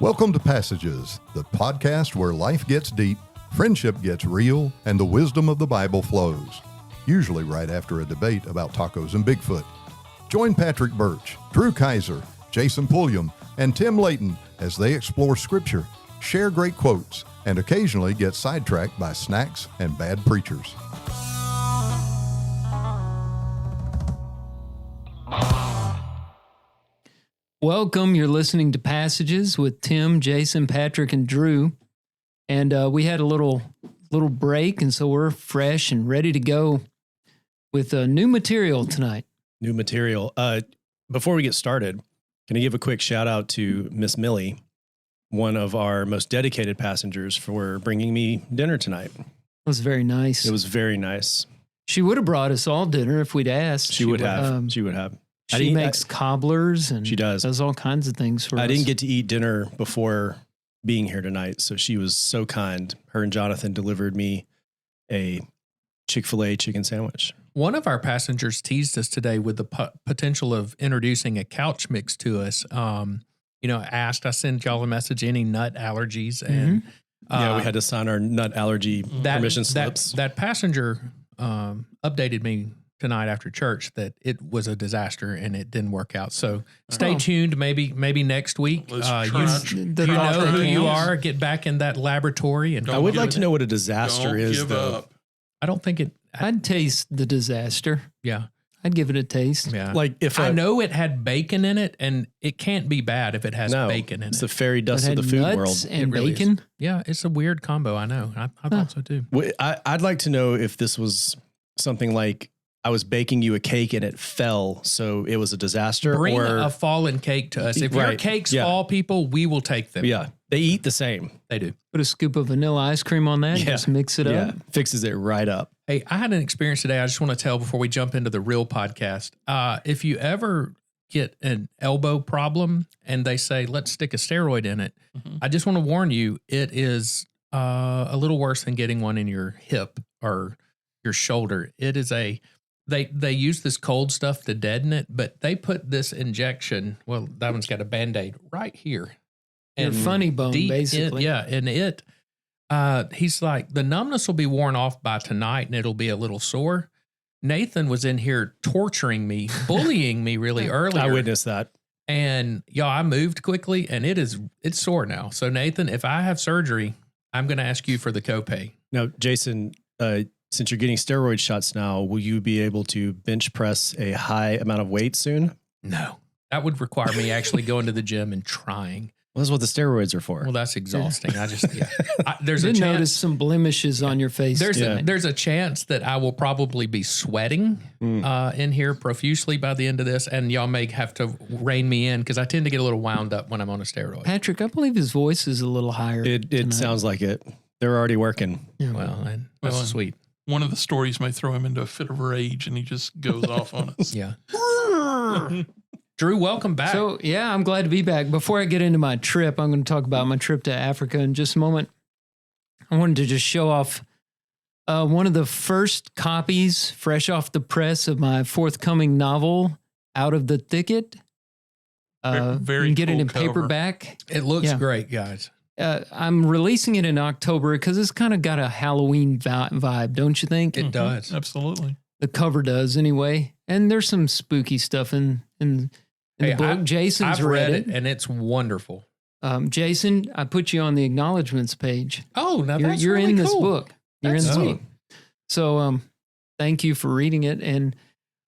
Welcome to Passages, the podcast where life gets deep, friendship gets real, and the wisdom of the Bible flows, usually right after a debate about tacos and Bigfoot. Join Patrick Birch, Drew Kaiser, Jason Pulliam, and Tim Layton as they explore Scripture, share great quotes, and occasionally get sidetracked by snacks and bad preachers. Welcome. You're listening to Passages with Tim, Jason, Patrick, and Drew. And we had a little break, and so we're fresh and ready to go with new material tonight. New material. Before we get started, can I give a quick shout out to Miss Millie, one of our most dedicated passengers, for bringing me dinner tonight. It was very nice. It was very nice. She would have brought us all dinner if we'd asked. She would have. She would have. She makes cobblers and she does all kinds of things for us. I didn't get to eat dinner before being here tonight, so she was so kind. Her and Jonathan delivered me a Chick-fil-A chicken sandwich. One of our passengers teased us today with the potential of introducing a couch mix to us. I sent y'all a message, any nut allergies. And we had to sign our nut allergy permission slips. That passenger updated me tonight after church that it was a disaster and it didn't work out. So stay tuned. Maybe next week. You know who you are. Get back in that laboratory. And I would like to know what a disaster is, though. I don't think it. I'd taste the disaster. Yeah. I'd give it a taste. Yeah. Like if I know it had bacon in it, and it can't be bad if it has bacon in it. It's the fairy dust of the food world. And really bacon. Is. Yeah, it's a weird combo. I know. I thought so too. I'd like to know if this was something like I was baking you a cake and it fell, so it was a disaster. Bring or a fallen cake to us. If your cakes fall, people, we will take them. Yeah, they eat the same. They do. Put a scoop of vanilla ice cream on that. Just mix it up. Fixes it right up. Hey, I had an experience today. I just want to tell before we jump into the real podcast. If you ever get an elbow problem and they say, let's stick a steroid in it, I just want to warn you, it is a little worse than getting one in your hip or your shoulder. It is they use this cold stuff to deaden it, but they put this injection, well, that one's got a Band-Aid right here. And funny bone, basically. He's like, the numbness will be worn off by tonight and it'll be a little sore. Nathan was in here torturing me, bullying me really earlier. I witnessed that. And I moved quickly and it's sore now. So Nathan, if I have surgery, I'm going to ask you for the copay. Now, Jason, since you're getting steroid shots now, will you be able to bench press a high amount of weight soon? No, that would require me actually going to the gym and trying. Well, that's what the steroids are for. Well, that's exhausting. There's a chance. Notice some blemishes on your face. There's a chance that I will probably be sweating in here profusely by the end of this, and y'all may have to rein me in because I tend to get a little wound up when I'm on a steroid. Patrick, I believe his voice is a little higher. It sounds like it. They're already working. Yeah. Well, that's sweet. One of the stories may throw him into a fit of rage and he just goes off on us. Yeah. Drew, welcome back. So, I'm glad to be back. Before I get into my trip, I'm going to talk about my trip to Africa in just a moment. I wanted to just show off one of the first copies, fresh off the press, of my forthcoming novel, Out of the Thicket. Very you can get cool it in cover. paperback. It looks great, guys. I'm releasing it in October because it's kind of got a Halloween vibe, don't you think? It does. Absolutely. The cover does anyway. And there's some spooky stuff in the book. Jason's I've read it, and it's wonderful. Jason, I put you on the acknowledgments page. Oh, now that's you're really in this cool. book. You're That's in this book. So thank you for reading it. And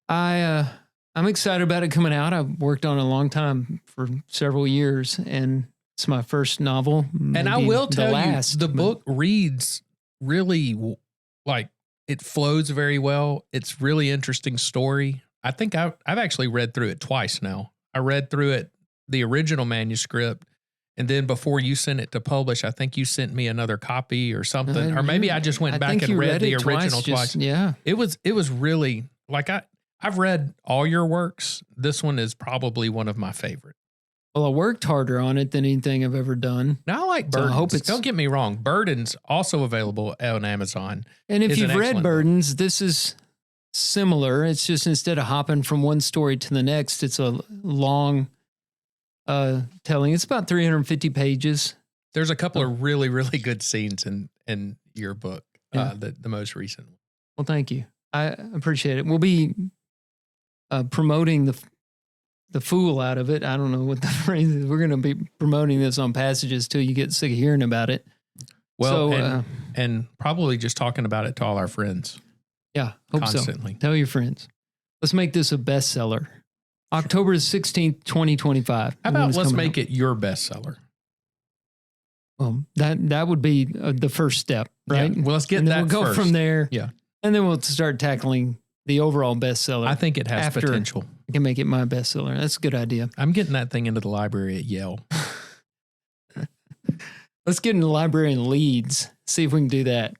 I'm excited about it coming out. I've worked on it a long time, for several years, and it's my first novel. And I will tell you, the book reads really like it flows very well. It's really interesting story. I think I've actually read through it twice now. I read through it, the original manuscript, and then before you sent it to publish, I think you sent me another copy or something. Or maybe I just went back and read the original twice. Yeah. It was really like I've read all your works. This one is probably one of my favorite. Well, I worked harder on it than anything I've ever done. Now I like So I Burdens. hope it's- Don't get me wrong. Burdens also available on Amazon. And if Is an you've read excellent Burdens, this is similar. It's just instead of hopping from one story to the next, it's a long telling. It's about 350 pages. There's a couple of really, really good scenes in your book, Yeah. the most recent one. Well, thank you. I appreciate it. We'll be promoting the fool out of it. I don't know what the phrase is. We're going to be promoting this on Passages till you get sick of hearing about it. Well, So, and probably just talking about it to all our friends yeah, hope constantly. so. Tell your friends. Let's make this a bestseller. October 16th, 2025. How about let's make it your bestseller? Well, that would be the first step, right? Yeah. Well, let's get and that then we'll go first. from there. Yeah. And then we'll start tackling the overall bestseller. I think it has After- potential. I can make it my bestseller. That's a good idea. I'm getting that thing into the library at Yale. Let's get in the library in Leeds. See if we can do that.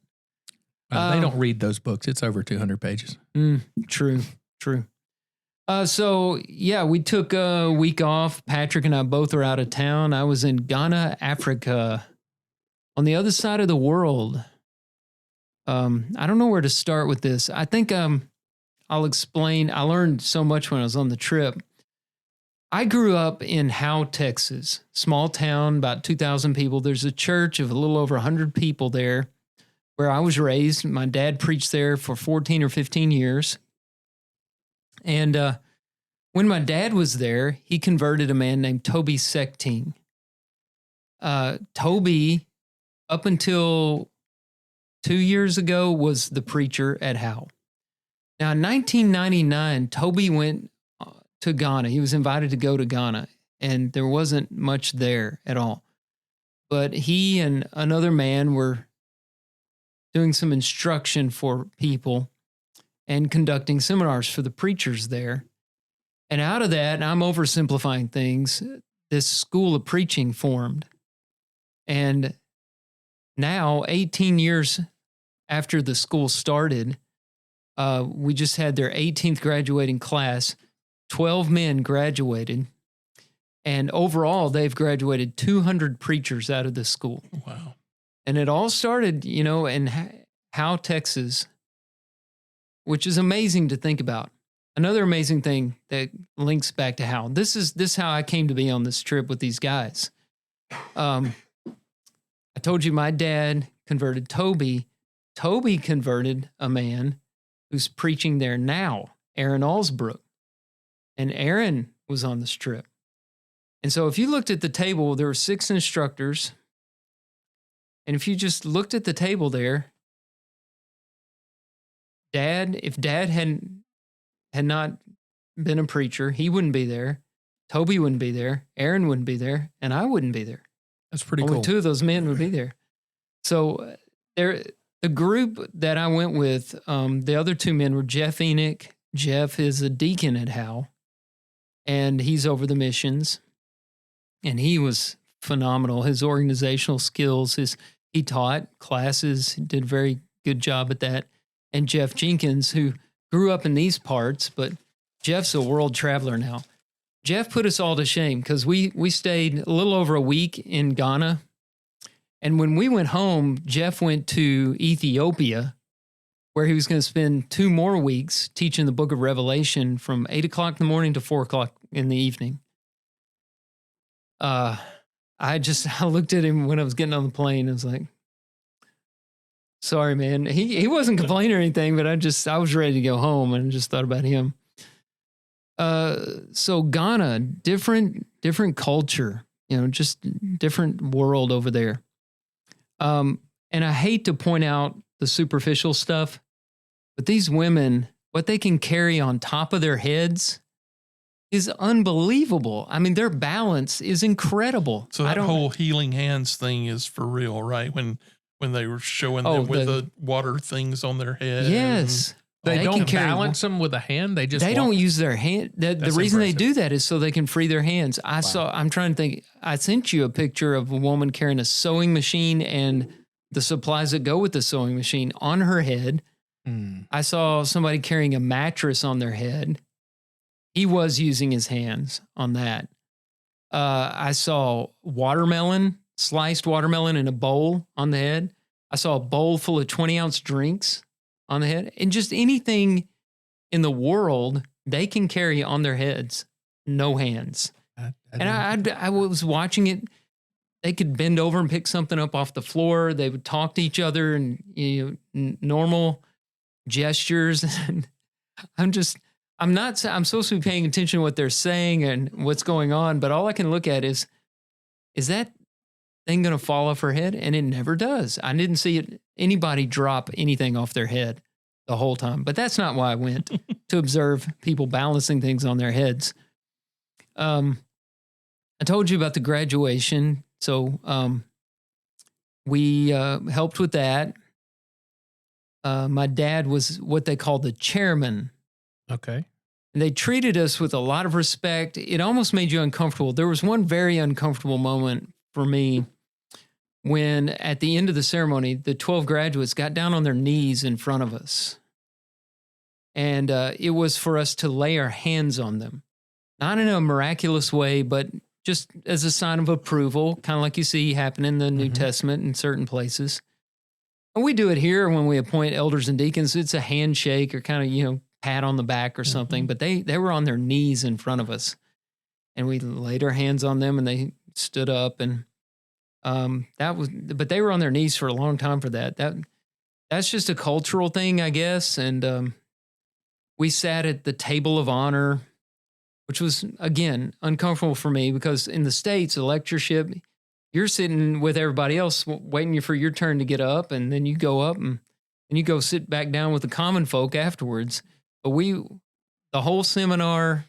They don't read those books. It's over 200 pages. True. So yeah, we took a week off. Patrick and I both are out of town. I was in Ghana, Africa, on the other side of the world. I don't know where to start with this. I think I'll explain. I learned so much when I was on the trip. I grew up in Howe, Texas, small town, about 2,000 people. There's a church of a little over 100 people there where I was raised. My dad preached there for 14 or 15 years. And when my dad was there, he converted a man named Toby Secting. Toby, up until 2 years ago, was the preacher at Howe. Now, in 1999, Toby went to Ghana. He was invited to go to Ghana, and there wasn't much there at all. But he and another man were doing some instruction for people and conducting seminars for the preachers there. And out of that, and I'm oversimplifying things, this school of preaching formed. And now, 18 years after the school started, we just had their 18th graduating class. 12 men graduated. And overall, they've graduated 200 preachers out of this school. Wow. And it all started, in Howe, Texas, which is amazing to think about. Another amazing thing that links back to Howe. This is how I came to be on this trip with these guys. I told you my dad converted Toby. Toby converted a man who's preaching there now, Aaron Allsbrook. And Aaron was on this trip. And so if you looked at the table, there were 6 instructors. And if you just looked at the table there, if Dad had not been a preacher, he wouldn't be there. Toby wouldn't be there. Aaron wouldn't be there. And I wouldn't be there. That's pretty Only cool. 2 of those men would be there. So the group that I went with, the other 2 men were Jeff Enoch. Jeff is a deacon at Howe, and he's over the missions. And he was phenomenal. His organizational skills, he taught classes, did a very good job at that. And Jeff Jenkins, who grew up in these parts, but Jeff's a world traveler now. Jeff put us all to shame because we stayed a little over a week in Ghana. And when we went home, Jeff went to Ethiopia, where he was going to spend 2 more weeks teaching the book of Revelation from 8 o'clock in the morning to 4 o'clock in the evening. I looked at him when I was getting on the plane. I was like, sorry, man. He wasn't complaining or anything, but I was ready to go home and just thought about him. So Ghana, different culture, just different world over there. And I hate to point out the superficial stuff, but these women, what they can carry on top of their heads is unbelievable. I mean, their balance is incredible. So that whole healing hands thing is for real, right? When they were showing them with the water things on their head. Yes. They don't balance them with a hand. They don't use their hand. The reason they do that is so they can free their hands. I'm trying to think. I sent you a picture of a woman carrying a sewing machine and the supplies that go with the sewing machine on her head. I saw somebody carrying a mattress on their head. He was using his hands on that. I saw sliced watermelon in a bowl on the head. I saw a bowl full of 20-ounce drinks on the head. And just anything in the world they can carry on their heads, no hands. I was watching it. They could bend over and pick something up off the floor. They would talk to each other and normal gestures. I'm supposed to be paying attention to what they're saying and what's going on, but all I can look at is that thing going to fall off her head? And it never does. I didn't see anybody drop anything off their head the whole time, but that's not why I went to observe people balancing things on their heads. I told you about the graduation. So we helped with that. My dad was what they call the chairman. Okay. And they treated us with a lot of respect. It almost made you uncomfortable. There was one very uncomfortable moment for me when at the end of the ceremony, the 12 graduates got down on their knees in front of us. And it was for us to lay our hands on them. Not in a miraculous way, but just as a sign of approval, kind of like you see happen in the New Testament in certain places. And we do it here when we appoint elders and deacons. It's a handshake or kind of, pat on the back or something. But they were on their knees in front of us. And we laid our hands on them and they stood up. And but they were on their knees for a long time for that. That's just a cultural thing, I guess. And we sat at the table of honor, which was, again, uncomfortable for me because in the States, a lectureship, you're sitting with everybody else waiting for your turn to get up, and then you go up and you go sit back down with the common folk afterwards. But the whole seminar,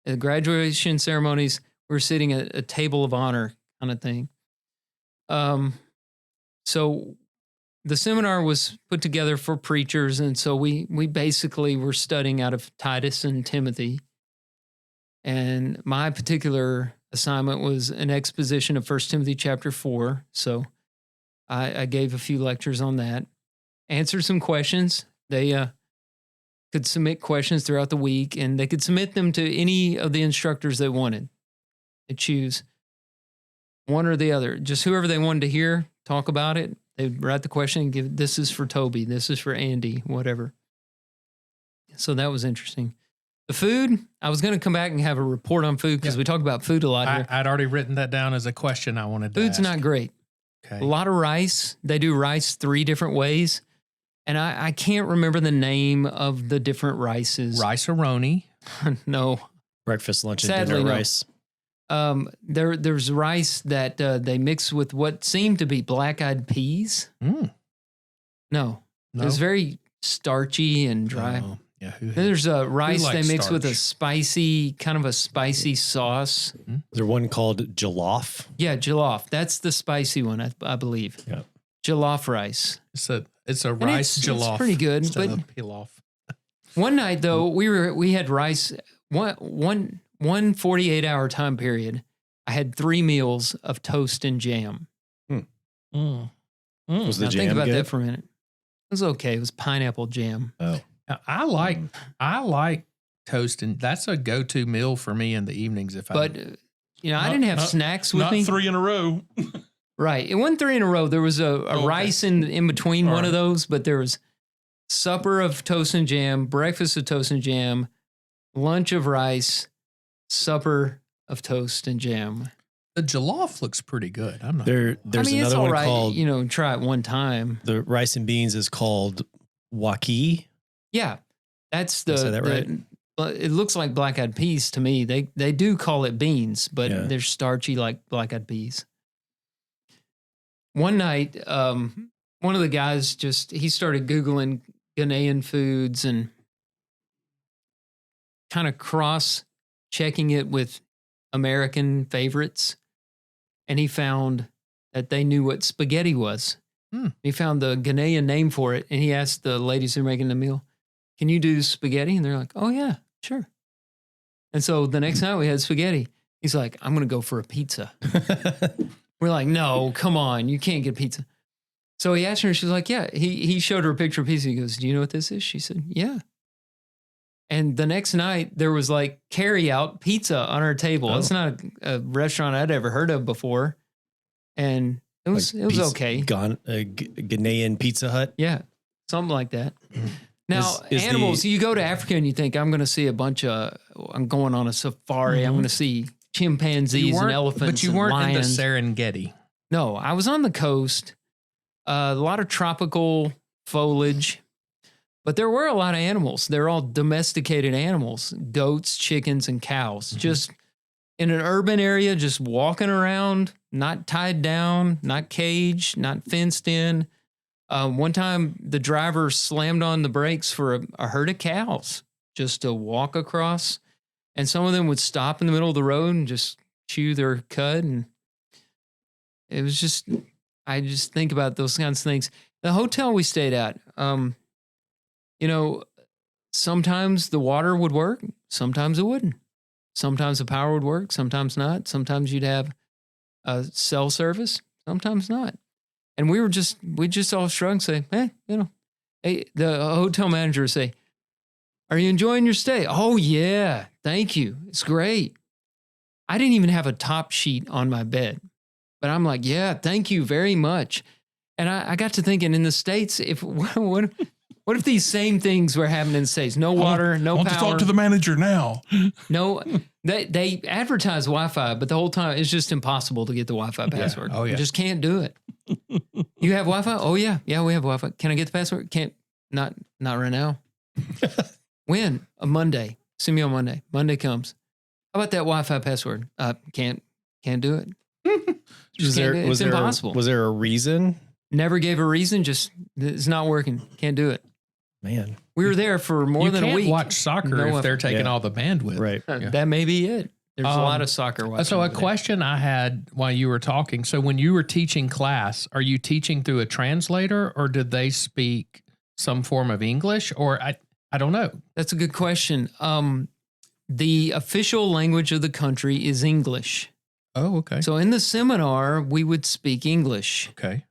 the graduation ceremonies, we're sitting at a table of honor kind of thing. So the seminar was put together for preachers, and so we basically were studying out of Titus and Timothy. And my particular assignment was an exposition of 1 Timothy chapter 4. So I gave a few lectures on that, answered some questions. They could submit questions throughout the week, and they could submit them to any of the instructors they wanted. They choose one or the other, just whoever they wanted to hear talk about it. They'd write the question and give, this is for Toby, this is for Andy, whatever. So that was interesting. The food, I was going to come back and have a report on food because we talk about food a lot here. I'd already written that down as a question I wanted to Food's ask. not great. Okay. A lot of rice. They do rice 3 different ways. And I can't remember the name of the different rices. Rice-a-roni. No. Breakfast, lunch, and Sadly, dinner no. rice. There's rice that they mix with what seemed to be black-eyed peas. No. It was very starchy and dry. Oh, yeah. There's a rice they likes mix with a starch? kind of a spicy sauce. Is there one called jollof? Yeah, jollof. That's the spicy one, I believe. Yeah. Jollof rice. It's a rice jollof. It's pretty good. Instead But of pilaf. one night though, we had rice. One 48-hour time period. I had 3 meals of toast and jam. Was the Now jam think about good? that for a minute. It was okay. It was pineapple jam. Oh, Now, I like toast, and that's a go-to meal for me in the evenings. But I didn't have snacks with Not me. 3 in a row. Right. It wasn't 3 in a row. There was a rice in between All one of right. those, but there was supper of toast and jam, breakfast of toast and jam, lunch of rice, supper of toast and jam. the jollof looks pretty good. I'm not. there's it's another all one right. called Try it one time. the rice and beans is called waki. Yeah. That's Did I say that right? It looks like black-eyed peas to me. They do call it beans, but Yeah. they're starchy like black-eyed peas. One night, one of the guys he started Googling Ghanaian foods and kind of cross-checking it with American favorites. And he found that they knew what spaghetti was. He found the Ghanaian name for it, and he asked the ladies who were making the meal, "Can you do spaghetti?" And they're like, "Oh, yeah, sure." And so the next night we had spaghetti. He's like, "I'm going to go for a pizza." We're like, "No, come on. You can't get pizza." So he asked her, and she's like, "Yeah." He showed her a picture of pizza. He goes, "Do you know what this is?" She said, "Yeah." And the next night there was like carry-out pizza on our table. It's not a restaurant I'd ever heard of before. And it was okay. Ghanaian Pizza Hut. Yeah, something like that. Now, Is animals, you go to Africa and you think, I'm going to see I'm going on a safari. I'm going to see chimpanzees and elephants. But you weren't and in the lions. Serengeti. No, I was on the coast. A lot of tropical foliage, but there were a lot of animals. They're all domesticated animals: goats, chickens, and cows. Just in an urban area, just walking around, not tied down, not caged, not fenced in. One time, the driver slammed on the brakes for a herd of cows just to walk across, and some of them would stop in the middle of the road and just chew their cud. And it was just, I just think about those kinds of things. The hotel we stayed at, sometimes the water would work, sometimes it wouldn't. Sometimes the power would work, sometimes not. Sometimes you'd have a cell service, sometimes not. And we just all shrug and say, hey, the hotel manager would say, "Are you enjoying your stay?" "Oh, yeah, thank you. It's great." I didn't even have a top sheet on my bed, but I'm like, "Yeah, thank you very much." And I got to thinking, in the States, what if these same things were happening in the States? No water, no power. I want to talk to the manager now. No, they advertise Wi-Fi, but the whole time it's just impossible to get the Wi-Fi password. Oh, yeah. You just can't do it. You have Wi-Fi? Oh, yeah. Yeah, we have Wi-Fi. Can I get the password? Can't. Not right now. When? A Monday. See me on Monday. Monday comes. How about that Wi-Fi password? Can't do it. It's impossible. Was there a reason? Never gave a reason. Just, it's not working. Can't do it. Man, we were there for more than a week. You can't watch soccer if they're taking all the bandwidth. Right. That may be it. There's a lot of soccer watching. So a question I had while you were talking. So when you were teaching class, are you teaching through a translator, or did they speak some form of English? Or I don't know. That's a good question. The official language of the country is English. Oh, okay. So in the seminar, we would speak English. Okay.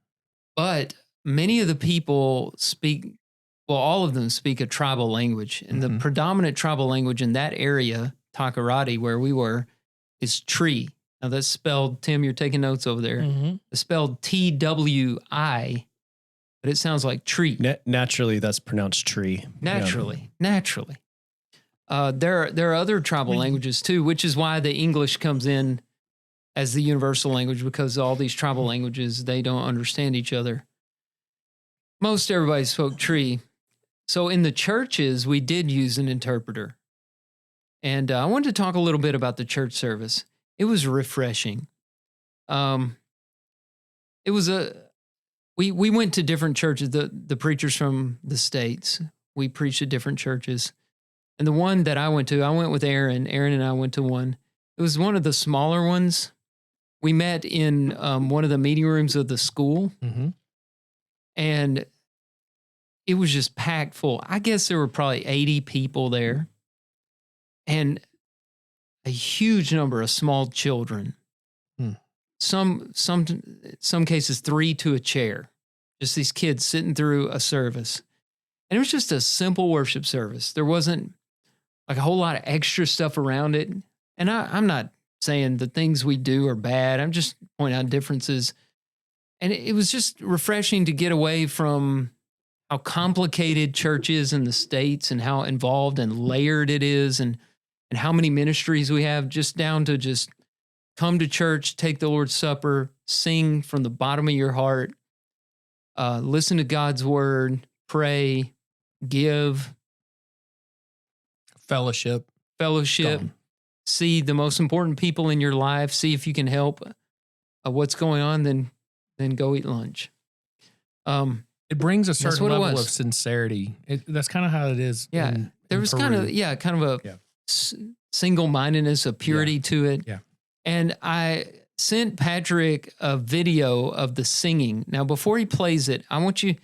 But many of the people all of them speak a tribal language. And the predominant tribal language in that area, Takarati, where we were, is Tree. Now that's spelled, Tim, you're taking notes over there. It's spelled T-W-I, but it sounds like tree. Naturally, that's pronounced tree. Naturally. There are other tribal languages too, which is why the English comes in as the universal language, because all these tribal languages, they don't understand each other. Most everybody spoke Tree. So in the churches, we did use an interpreter. And I wanted to talk a little bit about the church service. It was refreshing. We went to different churches, the preachers from the States. We preached at different churches. And the one that I went with Aaron. Aaron and I went to one. It was one of the smaller ones. We met in one of the meeting rooms of the school. And it was just packed full. I guess there were probably 80 people there. And a huge number of small children. Some cases 3 to a chair. Just these kids sitting through a service. And it was just a simple worship service. There wasn't like a whole lot of extra stuff around it. And I'm not saying the things we do are bad. I'm just pointing out differences. And it was just refreshing to get away from how complicated church is in the States and how involved and layered it is and how many ministries we have, just down to just come to church, take the Lord's Supper, sing from the bottom of your heart, listen to God's word, pray, give. Fellowship. See the most important people in your life. See if you can help what's going on, then go eat lunch. It brings a certain level of sincerity. That's kind of how it is. Yeah. There was kind of a single-mindedness, a purity to it. Yeah. And I sent Patrick a video of the singing. Now, before he plays it, I want you,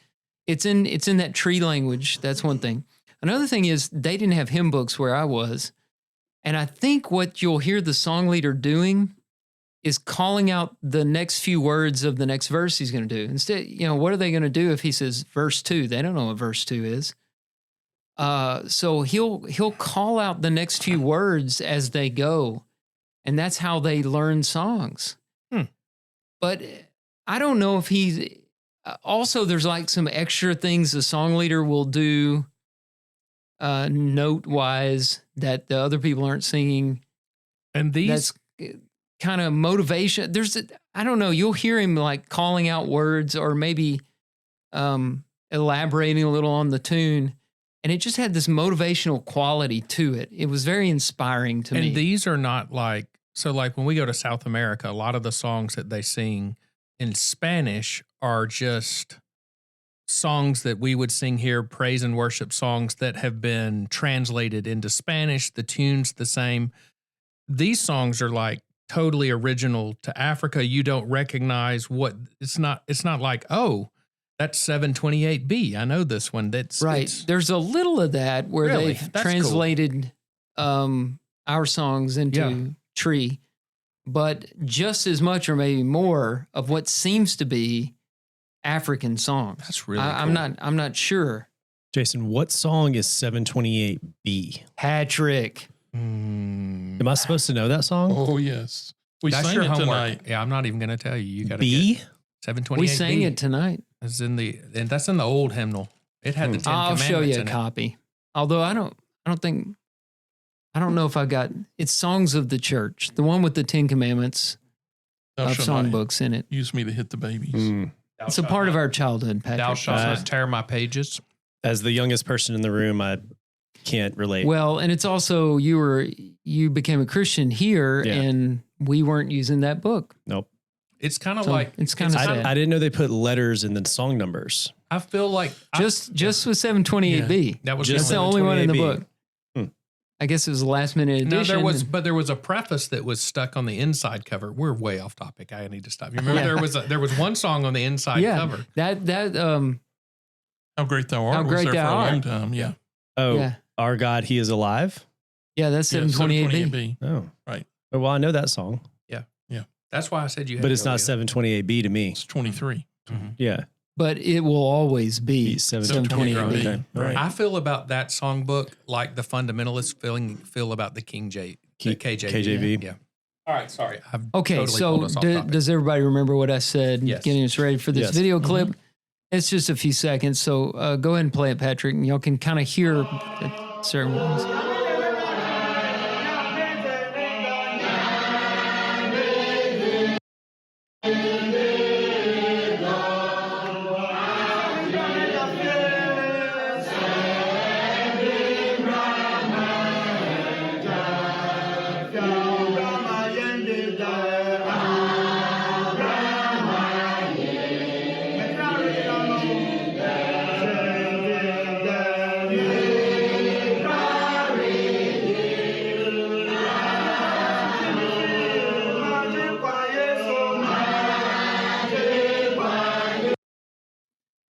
it's in that tree language. That's one thing. Another thing is they didn't have hymn books where I was. And I think what you'll hear the song leader doing is calling out the next few words of the next verse he's going to do. Instead, what are they going to do if he says verse 2? They don't know what verse 2 is. So he'll call out the next few words as they go. And that's how they learn songs. But I don't know if he's... Also, there's like some extra things the song leader will do note-wise that the other people aren't singing. And these kind of motivation. I don't know, you'll hear him like calling out words or maybe elaborating a little on the tune. And it just had this motivational quality to it. It was very inspiring to me. And these are not like, so like when we go to South America, a lot of the songs that they sing in Spanish are just songs that we would sing here, praise and worship songs that have been translated into Spanish, the tune's the same. These songs are like totally original to Africa. You don't recognize it's not like, oh, that's 728B. I know this one. That's right. There's a little of that where they've translated our songs into Tree, but just as much or maybe more of what seems to be African songs. That's really cool. cool. I'm not sure. Jason, what song is 728B? Patrick. Am I supposed to know that song? Oh, yes. We That's sang your it homework. tonight. Yeah, I'm not even going to tell you. You got to B? 728B. We sang it tonight. That's in the old hymnal. It had the 10 I'll commandments show you a in it. copy. Although I don't know if I got it's Songs of the Church, the one with the 10 commandments Thou of shalt not songbooks in it. use me to hit the babies. It's a part of our childhood, Patrick. Thou shalt not tear my pages. As the youngest person in the room, I can't relate. Well, and it's also you became a Christian here, Yeah. and we weren't using that book. Nope. It's kind of So like it's kind of sad. I didn't know they put letters in the song numbers. I feel like just with 728B. that was That's the only one in the 728B. book. I guess it was a last minute edition. No, there was a preface that was stuck on the inside cover. We're way off topic. I need to stop. You remember there was one song on the inside cover. That How Great Thou Art How was Great there for a Thou long Art. time. Yeah. Oh, Yeah. Our God, He is alive? yeah, that's Yeah, 728B. 728B. Oh. Right. Oh, well, I know that song, That's why I said you had but to it's go not with it. 728B to me. It's 23. Yeah. But it will always be Be 728B. 728B. Okay. All right. I feel about that songbook like the fundamentalists feel about the KJV. KJV. Yeah. All right. Sorry. I've Okay, totally so pulled us off topic. does everybody remember what I said? Yes. Getting us ready for this Yes. video clip. It's just a few seconds, so go ahead and play it, Patrick, and y'all can kind of hear certain ones.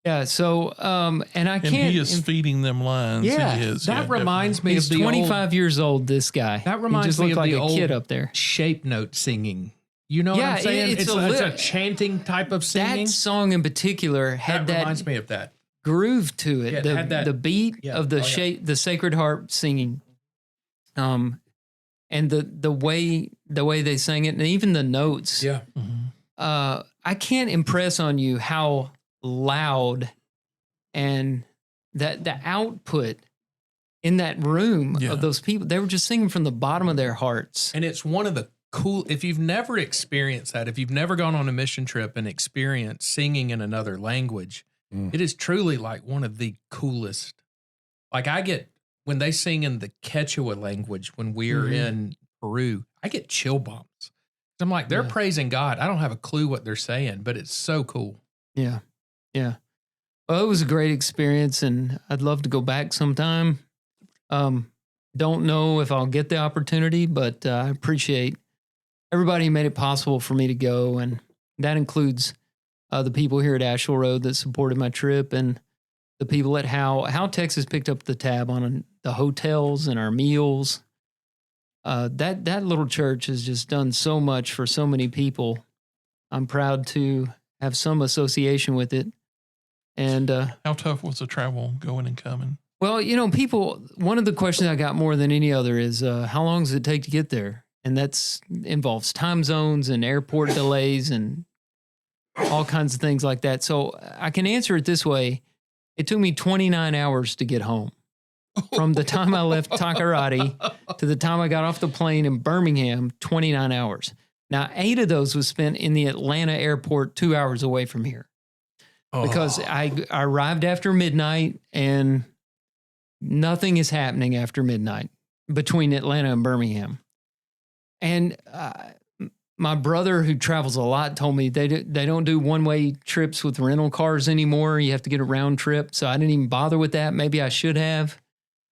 Yeah, so and I And can't. he is feeding them lines. Yeah, he is. that reminds me He's of the 25 years old. This guy. That reminds he just me looked of like the a old kid up there. shape note singing. You know what Yeah, I'm saying? it's It's a a chanting type of singing. That song in particular had that that reminds me of that. groove to it. Yeah, it had that- the beat yeah. of the Oh, yeah. the Sacred Heart singing, and the way they sang it, and even the notes. Yeah. I can't impress on you how loud and that the output in that room Yeah. of those people. They were just singing from the bottom of their hearts. And it's one of the cool, if you've never experienced that, if you've never gone on a mission trip and experienced singing in another language, it is truly like one of the coolest. Like when they sing in the Quechua language, when we're in Peru, I get chill bumps. I'm like, they're praising God. I don't have a clue what they're saying, but it's so cool. Yeah. Yeah. Well, it was a great experience, and I'd love to go back sometime. Don't know if I'll get the opportunity, but I appreciate everybody who made it possible for me to go, and that includes the people here at Asheville Road that supported my trip, and the people at How Texas picked up the tab on the hotels and our meals. That little church has just done so much for so many people. I'm proud to have some association with it. And How tough was the travel going and coming? well, one of the questions I got more than any other is how long does it take to get there? And that's involves time zones and airport delays and all kinds of things like that. So I can answer it this way. It took me 29 hours to get home. From the time I left Takoradi to the time I got off the plane in Birmingham, 29 hours. Now, 8 of those was spent in the Atlanta airport 2 hours away from here. Because I arrived after midnight and nothing is happening after midnight between Atlanta and Birmingham. And my brother, who travels a lot, told me they don't do one-way trips with rental cars anymore. You have to get a round trip. So I didn't even bother with that. Maybe I should have.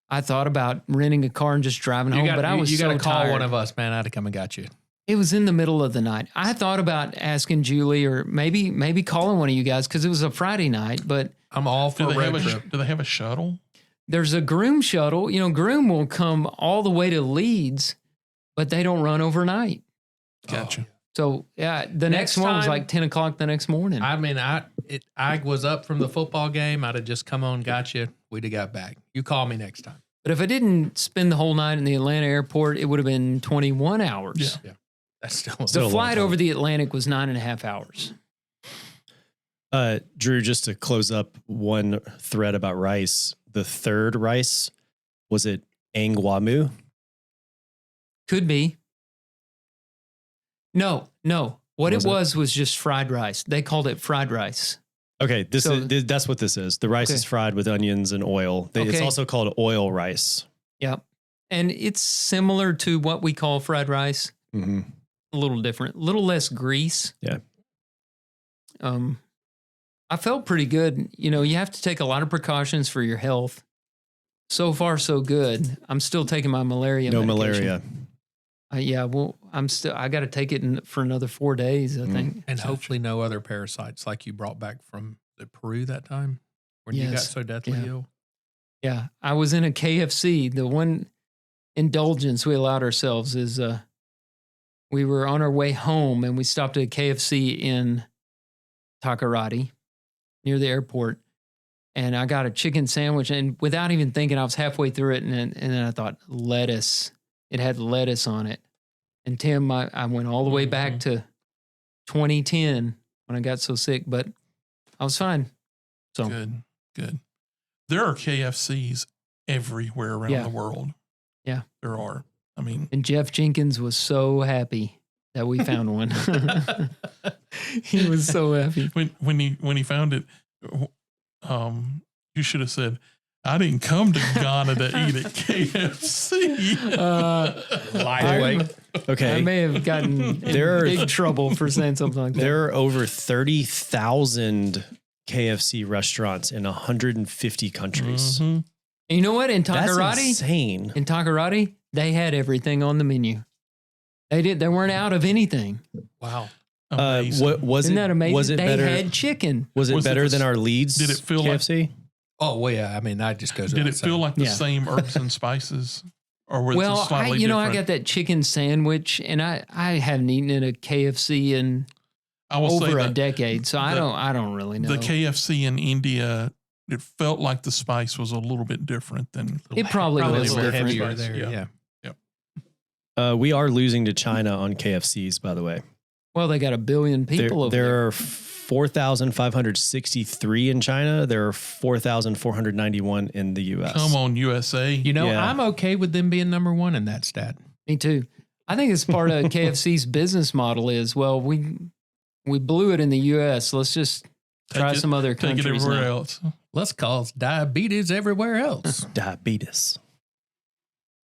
I thought about renting a car and just driving home, but I was so tired. You got to call one of us, man. I'd have come and got you. It was in the middle of the night. I thought about asking Julie or maybe calling one of you guys because it was a Friday night, but I'm all for a road trip. Do they have a shuttle? There's a Groom shuttle. You know, Groom will come all the way to Leeds, but they don't run overnight. Gotcha. So yeah, the next one was like 10 o'clock the next morning. I mean, I was up from the football game. I'd have just come on, got you. We'd have got back. You call me next time. But if I didn't spend the whole night in the Atlanta airport, it would have been 21 hours. Yeah. That's still the flight over the Atlantic was 9.5 hours. Drew, just to close up one thread about rice, the third rice, was it angwamu? Could be. No. What it was just fried rice. They called it fried rice. Okay, that's what this is. The rice is fried with onions and oil. It's also called oil rice. Yep. And it's similar to what we call fried rice. Mm-hmm. A little different, a little less grease. Yeah. I felt pretty good. You know, you have to take a lot of precautions for your health. So far, so good. I'm still taking my malaria medication. Malaria. Yeah, well, I got to take it for another 4 days, I think. And hopefully no other parasites like you brought back from Peru that time when you got so deathly ill. Yeah, I was in a KFC. The one indulgence we allowed ourselves is we were on our way home and we stopped at a KFC in Takoradi near the airport. And I got a chicken sandwich, and without even thinking, I was halfway through it, and then I thought, lettuce. It had lettuce on it. And Tim, I went all the way back to 2010 when I got so sick, but I was fine. So Good. There are KFCs everywhere around the world. Yeah. There are. I mean, and Jeff Jenkins was so happy that we found one. He was so happy. When he found it, you should have said, I didn't come to Ghana to eat at KFC. Okay. I may have gotten in big trouble for saying something like that. There are over 30,000 KFC restaurants in 150 countries. Mm-hmm. And you know what? In Takoradi, that's insane. In Takoradi, they had everything on the menu. They weren't out of anything. Wow. Isn't that amazing? Was it they better? had chicken. Was it better than our Leeds? Did it feel KFC? like? Oh well, yeah. I mean, that just goes. Did it feel like the same herbs and spices, or was it slightly different? I got that chicken sandwich, and I haven't eaten at a KFC in over a decade, so I don't really know. The KFC in India, it felt like the spice was a little bit different than. It probably was a little heavier different. there. Yeah. We are losing to China on KFCs, by the way. Well, they got 1 billion people over there. There are 4,563 in China. There are 4,491 in the U.S. Come on, USA. You know, I'm okay with them being number one in that stat. Me too. I think it's part of KFC's business model is, well, we blew it in the U.S. Let's just try some other countries. Take it everywhere else. Let's cause diabetes everywhere else. Diabetes.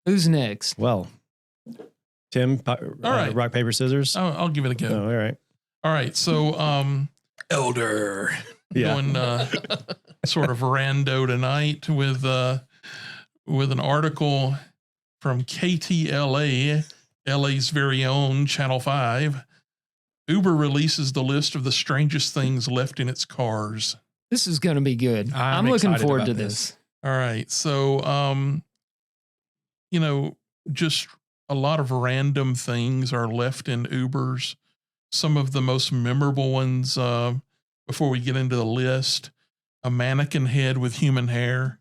Who's next? Well, Tim, all right. Rock, paper, scissors. I'll give it a go. Oh, all right. All right. So, Elder. Going sort of rando tonight with an article from KTLA, LA's very own Channel 5. Uber releases the list of the strangest things left in its cars. This is going to be good. I'm looking forward to this. All right. So, just a lot of random things are left in Ubers. Some of the most memorable ones, before we get into the list, a mannequin head with human hair.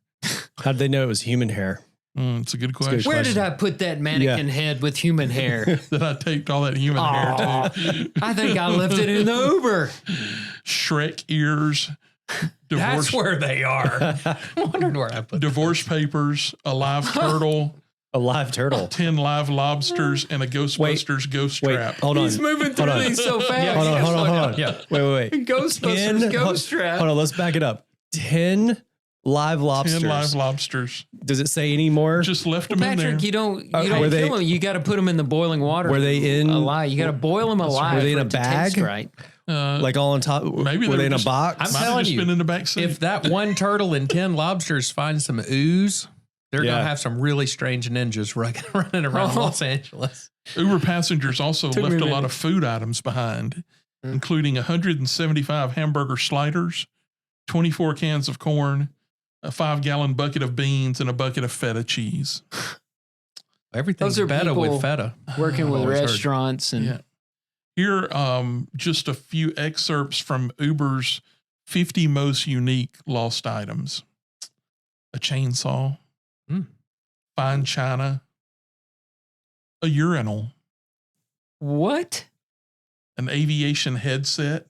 How did they know it was human hair? It's a good question. Where did I put that mannequin head with human hair? That I taped all that human hair to. I think I left it in the Uber. Shrek ears. That's where they are. I wondered where I put divorce papers, a live turtle, A live turtle. 10 live lobsters, and a Ghostbusters ghost trap. Hold on. He's moving through these so fast. Hold on. Yeah. Wait. Ghostbusters ghost trap. Hold on, let's back it up. 10 live lobsters. 10 live lobsters. Does it say any more? Just left them in there. Patrick, you don't Were kill they- them. You got to put them in the boiling water. Were they in alive? You got to boil them alive. Were they in for a it to bag? taste right. Like all on top? Maybe were they they in a just- box? I'm Might have telling just you, been in the back seat. if that one turtle and 10 lobsters find some ooze, they're Yeah. going to have some really strange ninjas running around Oh. Los Angeles. Uber passengers also Took me left a a lot minute. of food items behind, including 175 hamburger sliders, 24 cans of corn, a 5-gallon bucket of beans, and a bucket of feta cheese. Everything's Those are better people with feta. Working with Always heard. restaurants and Yeah. Here, just a few excerpts from Uber's 50 most unique lost items: a chainsaw, fine china, a urinal, what? an aviation headset,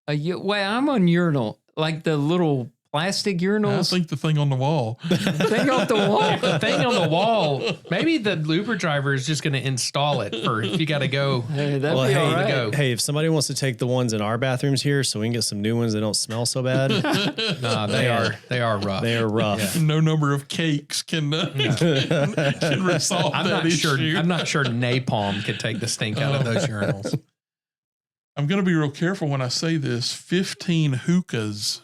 Wait, I'm on urinal, like the little plastic I urinals. think the thing on the wall. Thing off the wall. The thing on the wall, maybe the Uber driver is just going to install it for if you got to go. Hey, that'd Well, be hey, all right. go. Hey, if somebody wants to take the ones in our bathrooms here so we can get some new ones that don't smell so bad, Nah, they are rough. they are rough. No number of cakes can resolve I'm that not issue. sure. I'm not sure napalm could take the stink out of those urinals. I'm going to be real careful when I say this. 15 hookahs.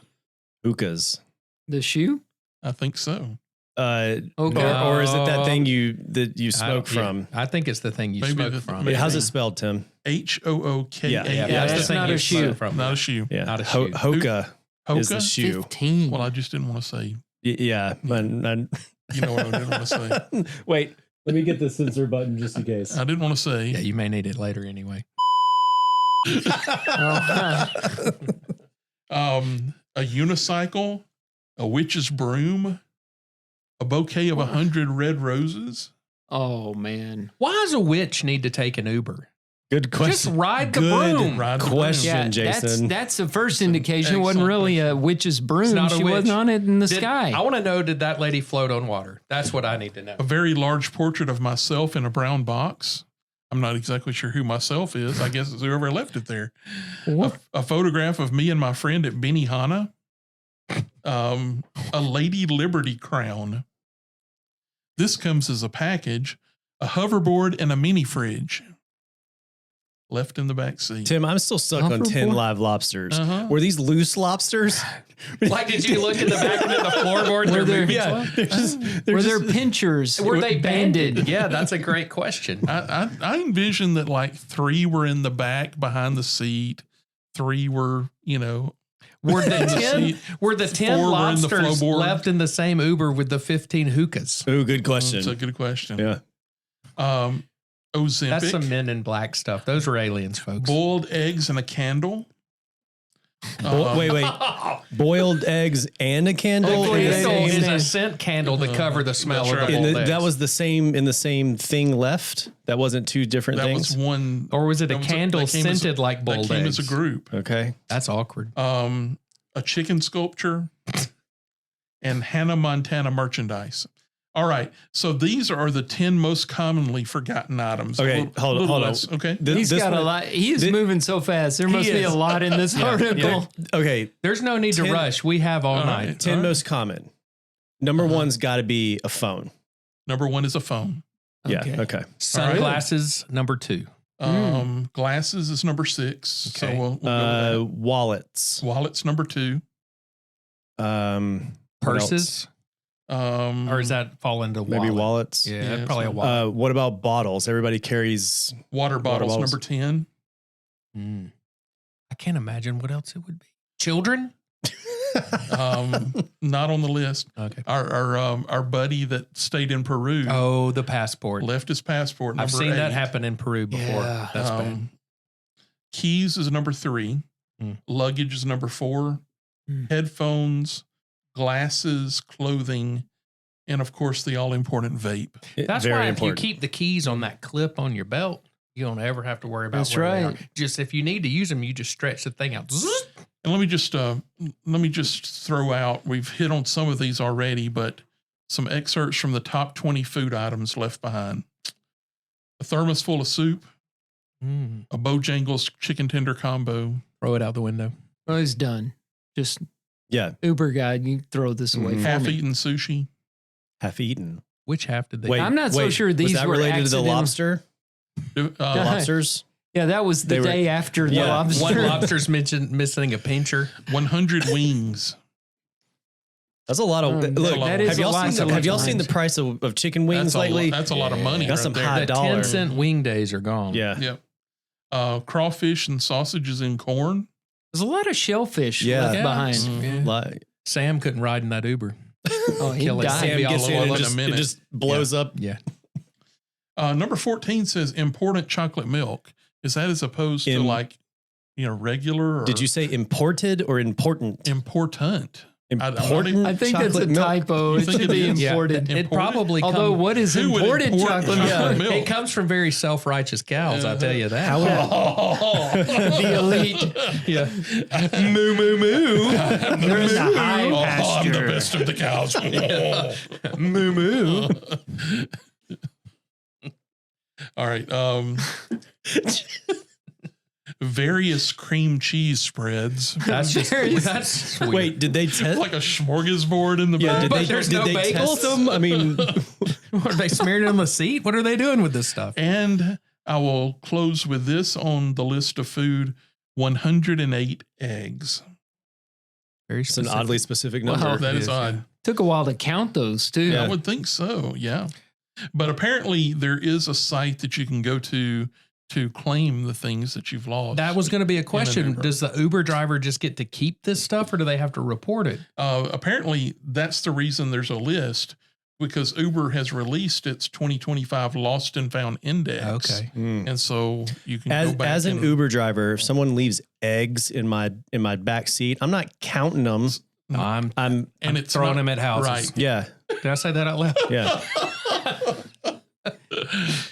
Hookahs. The shoe? I think so. Okay. Or is it that thing you smoke Yeah, from? I think it's the thing you Maybe smoke the- from. maybe. How's it spelled, Tim? HOOKA. Yeah, Yeah, that's the thing not you a shoe. smoke from. Not a shoe. Yeah, Not a shoe. Hoka is the Hoka? shoe. 15. Well, I just didn't want to say. Yeah. You know what I didn't want to say. Wait, let me get the censor button just in case. I didn't want to say. Yeah, you may need it later anyway. A unicycle, a witch's broom, a bouquet of 100 red roses. Oh, man. Why does a witch need to take an Uber? Good question. Just ride the Good broom. Ride the question, Yeah, Jason. that's the first indication. It wasn't Excellent really a witch's broom. not a She witch. wasn't on it in the Did- sky. I want to know, did that lady float on water? That's what I need to know. A very large portrait of myself in a brown box. I'm not exactly sure who myself is. I guess it's whoever left it there. A photograph of me and my friend at Benihana. A Lady Liberty crown. This comes as a package. A hoverboard and a mini fridge. Left in the back seat. Tim, I'm still stuck on 10 Hoverboard? live lobsters. Uh-huh. Were these loose lobsters? Like, did you look in the back into the floorboard? Were there- Yeah. Were there pinchers? Were they banded? banded? Yeah, that's a great question. I envisioned that like 3 were in the back behind the seat. 3 were, Were the in the 10 seat. were the 10 4 were in the lobsters flowboard. left in the same Uber with the 15 hookahs? Ooh, good question. That's a good question. Yeah. Ozempic. That's some Men in Black stuff. Those were aliens, folks. Boiled eggs and a candle. Wait. Boiled eggs and a candle? The Wait, In the candle same- is a scent candle to cover the smell That's of the right. in boiled the- eggs. that was in the same thing left? That wasn't two different That things? was one. Or was it a that was candle that came as- scented like That boiled came eggs? as a group. Okay. That's awkward. A chicken sculpture and Hannah Montana merchandise. All right. So these are the 10 most commonly forgotten items. Okay, hold on. Okay. He's got a lot. He is moving so fast. There must be a is. lot in this article. Okay. There's no need to 10 rush. We have all All night. right. 10 most common. Number one's got to be a phone. Number 1 is a phone. Yeah. Okay. Okay. Sunglasses, number 2. Glasses is number 6. Okay. So we'll go with Wallets. that. Wallets number 2. What Purses? Or does that fall into else? Maybe wallets. Yeah, Yeah, probably a so- wallet. What about bottles? Everybody carries. Water bottles bottles. number 10. I can't imagine what else it would be. Children? Not on the list. Okay. Our buddy that stayed in Peru Oh, the passport. left his passport. I've number seen that 8. happen in Peru before. Yeah. That's bad. Keys is number 3. Luggage is number 4. Headphones, glasses, clothing, and of course the all important vape. That's Very why important. if you keep the keys on that clip on your belt, you don't ever have to worry about That's where they right. are. Just if you need to use them, you just stretch the thing out. Zzz. And let me just throw out. We've hit on some of these already, but some excerpts from the top 20 food items left behind. A thermos full of soup, a Bojangles chicken tender combo. Throw it out the window. Oh, it's done. Just Yeah. Uber guide, you throw this away. for me. Half-eaten sushi. Half eaten. Which half did they? Wait, I'm not so sure these was that were related to the accidental. lobster? Lobsters? Yeah, that was the They were- day after the Yeah. lobster. One lobster's missing a pincher. 100 wings. That's a lot of. Look, that is have y'all a lot seen to the, have y'all look seen the behind. price of chicken wings That's a, lately? that's a lot of money. That's right some there. high The dollar. 10-cent wing days are gone. Yeah. Yep. Crawfish and sausages in corn. There's a lot of shellfish Yeah. left Yeah. behind. Mhm. Like, Sam couldn't ride in that Uber. Oh, he Kill it. died. Sam Sam be all gets in over and in a just, it minute. just blows up. Yeah. Number 14 says important chocolate milk. Is that as opposed to like, regular? Or Did you say imported or important? important? Important. I think that's a chocolate milk? typo. You It think should it be is? imported. It probably Although, comes. what is Who would imported import chocolate chocolate milk? milk? It comes from very self-righteous cows. I'll tell you that. How would The elite. Yeah. moo moo moo They're in the high I'm the pasture. best of the cows. moo moo? All right. Various cream cheese spreads. That's just Various- that's weird. Wait, did they test? Like a smorgasbord in the Yeah, back. did But they, there's did no they bagels? test them? I mean, Are they smearing it on the seat? What are they doing with this stuff? And I will close with this on the list of food: 108 eggs. Very it's an specific. oddly specific Wow. number. That is is, odd. Took a while to count those too. Yeah. I would think so. Yeah. But apparently there is a site that you can go to claim the things that you've lost. That was going to be a question. Uber. Does the Uber driver just get to keep this stuff, or do they have to report it? Apparently that's the reason there's a list, because Uber has released its 2025 Lost and Found Index. Okay. And so you can go back As an and, Uber driver, if someone leaves eggs in my back seat, I'm not counting them. No, I'm and it's throwing not- them at houses. Right. Yeah, Did I say that out loud? yeah.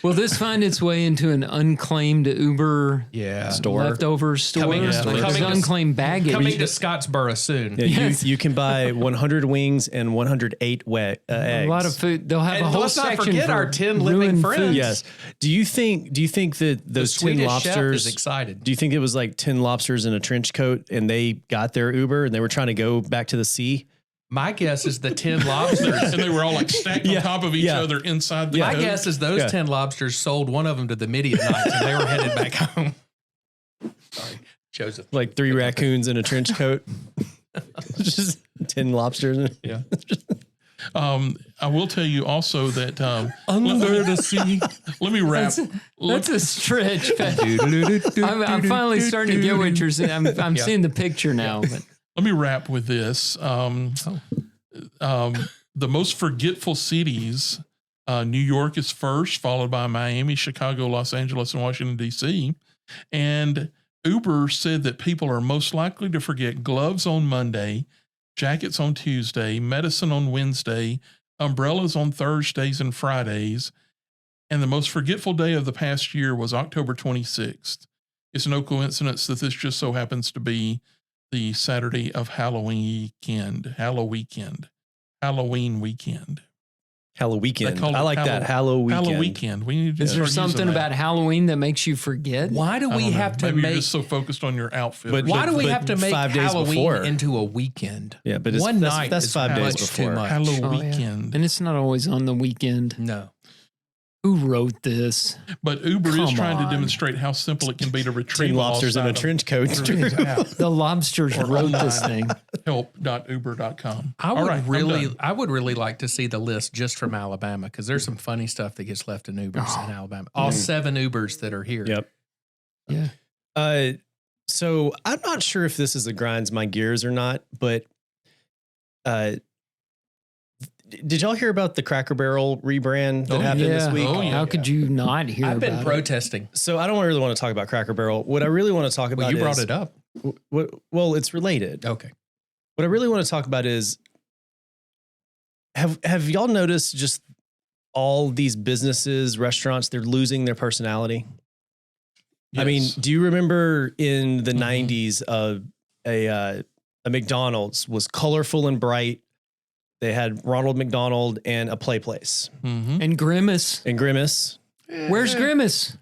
Will this find its way into an unclaimed Uber Yeah. Store. leftover store? Coming to- Like coming there's to- unclaimed baggage. Coming to Scottsboro soon. Yeah, Yes. you can buy 100 wings and 108 eggs. a lot of food. They'll have And a whole let's not section forget for our 10 living ruined friends. food. Yes. Do you think that The those 10 Swedish chef is lobsters? excited. Do you think it was like 10 lobsters in a trench coat and they got their Uber and they were trying to go back to the sea? My guess is the 10 lobsters. and they were all like stacked Yeah. on top of each Yeah. other inside the My coat. guess is those Yeah. 10 lobsters sold one of them to the Midianites and they were headed back home. Sorry, Joseph. Like 3 raccoons in a trench coat. Just 10 lobsters. Yeah. I will tell you also that Under the sea. let me wrap. That's a stretch. I'm finally starting to get what you're saying. I'm seeing the picture now. But Let me wrap with this. The most forgetful cities, New York is first, followed by Miami, Chicago, Los Angeles, and Washington, D.C. And Uber said that people are most likely to forget gloves on Monday, jackets on Tuesday, medicine on Wednesday, umbrellas on Thursdays and Fridays. And the most forgetful day of the past year was October 26th. It's no coincidence that this just so happens to be the Saturday of Halloween weekend. Halloween. They call it I like that. Halloween. Halloween weekend. We need to is there start using something that. about Halloween that makes you forget? Why do I we don't know. have to Maybe make you're just so focused on your outfit. But- why do we but have to make 5 days Halloween before. into a weekend? Yeah, but it's, One that's, night that's is 5 days much too before. much. Halloween Oh, yeah. weekend. And it's not always on the weekend. No. Who wrote this? But Uber is Come trying on. to demonstrate how simple it can be to 10 retrieve lobsters in a trench coat. The lobsters Or wrote this online. thing. help.uber.com. I All would right, I'm really, done. I would really like to see the list just from Alabama because there's some funny stuff that gets left in Ubers in Alabama. All 7 Ubers that are here. Yep. Yeah. So I'm not sure if this is a grinds my gears or not, but did y'all hear about the Cracker Barrel rebrand that Oh, happened this Yeah. week? Oh, yeah. How could you not hear I've been about it? protesting. So I don't really want to talk about Cracker Barrel. What I really want to talk about Well, you brought is, it up. Well, it's related. Okay. What I really want to talk about is have y'all noticed just all these businesses, restaurants, they're losing their personality? I mean, Yes. do you remember in the Mhm. 90s a McDonald's was colorful and bright, They had Ronald McDonald and a Play Place Mm-hmm. And Grimace. and Grimace. Where's Grimace?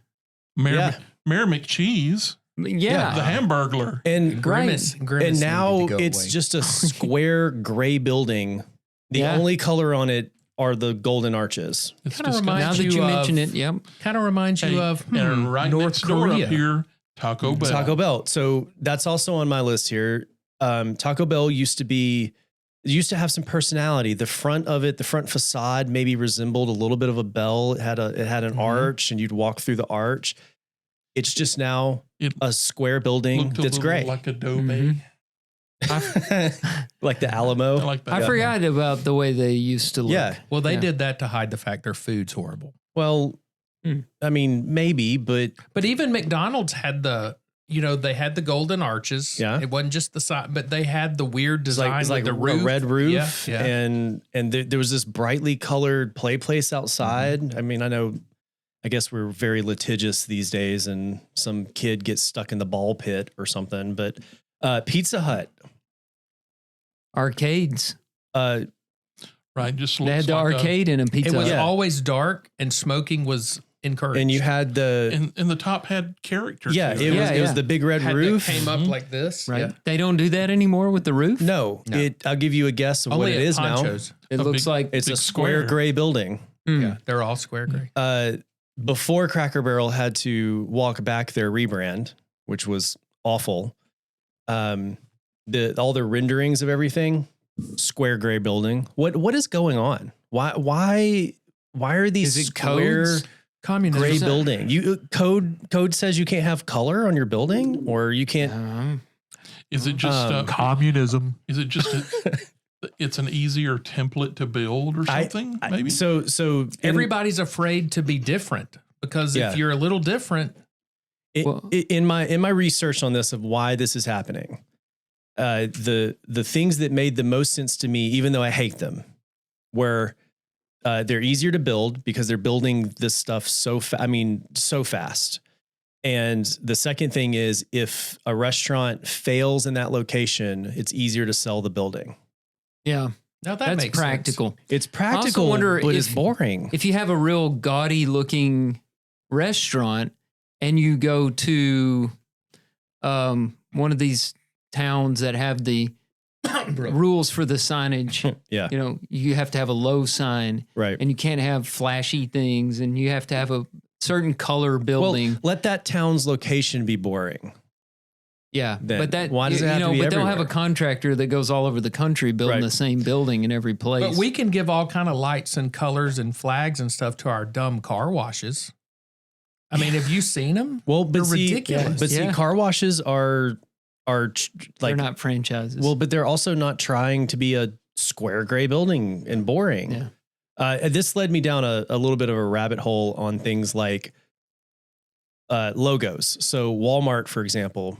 Mayor, Yeah. Mayor McCheese, Yeah. the Hamburglar. And Grimace and needed now to go it's away. just a square gray building. The Yeah. only color on it are the golden arches. It's Kinda disgusting. Now reminds that you you mention of- it, yep. Kind of reminds you Hey, of and right North next door Korea. up here, Taco Bell. Taco Bell. So that's also on my list here. Taco Bell used to have some personality. The front of it, the front facade maybe resembled a little bit of a bell. It had an Mhm. arch and you'd walk through the arch. It's just now It a square building Looked a that's little gray. like Adobe. Mhm. Like the I Alamo. like that. I forgot about the way they used to look. Yeah. Well, they Yeah. did that to hide the fact their food's horrible. Well, I mean, maybe, but But even McDonald's had they had the golden arches. Yeah. It wasn't just the side, but they had the weird design it's like with the a roof. red roof, Yeah. and there was this brightly colored play place outside. I mean, I guess we're very litigious these days, and some kid gets stuck in the ball pit or something. But Pizza Hut, Arcades. Right. Just They had looks the like arcade in a pizza. It was Hut. Yeah. always dark and smoking was encouraged. and you had the and the top had character. yeah, to it was Yeah, it was yeah. the big red had roof. that came up Mhm. like this. Right. Yeah. They don't do that anymore with the roof. No, No. I'll give you a guess of Only what it at is now. Ponchos. It A looks big- like It's a Big square square. gray building. Yeah, they're all square gray. Before Cracker Barrel had to walk back their rebrand, which was awful. All the renderings of everything, square gray building. What is going on? Why are these Is it square codes? Communism. gray building? You code says you can't have color on your building, or you can't. Is it just Communism. Is it just it's an easier template to build or something? Maybe. So Everybody's afraid to be different because Yeah. if you're a little different, in my research on this of why this is happening, the things that made the most sense to me, even though I hate them, were they're easier to build because they're building this stuff so fast. And the second thing is, if a restaurant fails in that location, it's easier to sell the building. Yeah, now that that's makes practical. It's practical, wonder but if- it's boring. If you have a real gaudy looking restaurant and you go to one of these towns that have the rules for the signage, Yeah, you have to have a low sign right. and you can't have flashy things and you have to have a certain color building. Well, let that town's location be boring. Yeah, Then but that why does it have to be but they'll have a everywhere? contractor that goes all over the country building Right. the same building in every place. But we can give all kind of lights and colors and flags and stuff to our dumb car washes. I mean, have you seen them? Well, but They're see, ridiculous. But see, Yeah. car washes are They're like not franchises. well, but they're also not trying to be a square gray building and boring. Yeah. This led me down a little bit of a rabbit hole on things like logos. So Walmart, for example,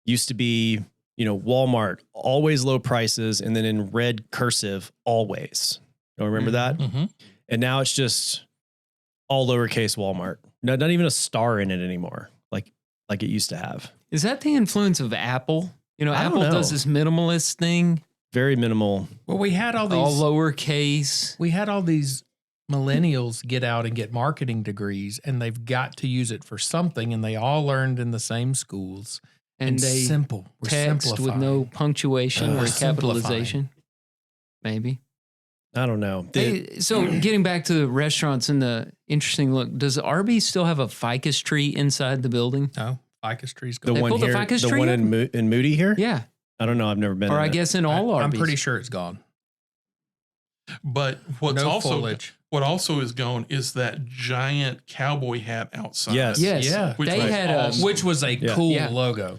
used to be, Walmart, always low prices, and then in red cursive, always. You remember that? Mhm. And now it's just all lowercase Walmart. No, not even a star in it anymore, like it used to have. Is that the influence of Apple? I don't Apple does know. this minimalist thing, Very minimal. Well, we had all all these. lowercase. We had all these millennials get out and get marketing degrees, and they've got to use it for something, and they all learned in the same schools. And they simple. We're text with simplifying. no punctuation We're or capitalization. Maybe. I don't know. Hey, so getting back to the restaurants and the interesting look, does Arby's still have a ficus tree inside the building? No, ficus trees The go. They one pulled the here, ficus the tree one up? in Moody here. Yeah. I don't know. I've never been. Or in I it. guess in all I'm Arby's. pretty sure it's gone. But what's No also foliage. what also is gone is that giant cowboy hat outside. Yes. Yes. Yeah. Which They was had awesome. Which was a Yeah. cool Yeah. logo.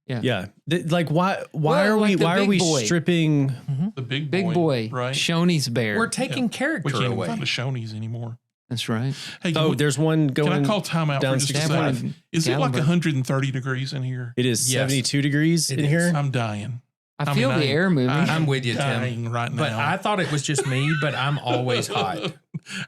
Yeah. Like why Well, are like we the why are big we boy. stripping? the big Big boy, right? Shoney's bear. We're taking We character can't even away. find the Shoney's anymore. That's right. Hey, Oh, there's one can going. I call time out for down just a They have Six one second? in Is it like Gatlinburg. 130 degrees in here? It is Yes. 72 degrees It in is. here. I'm dying. I feel the air moving. I'm with you, Tim. dying right now. But I thought it was just me, but I'm always hot.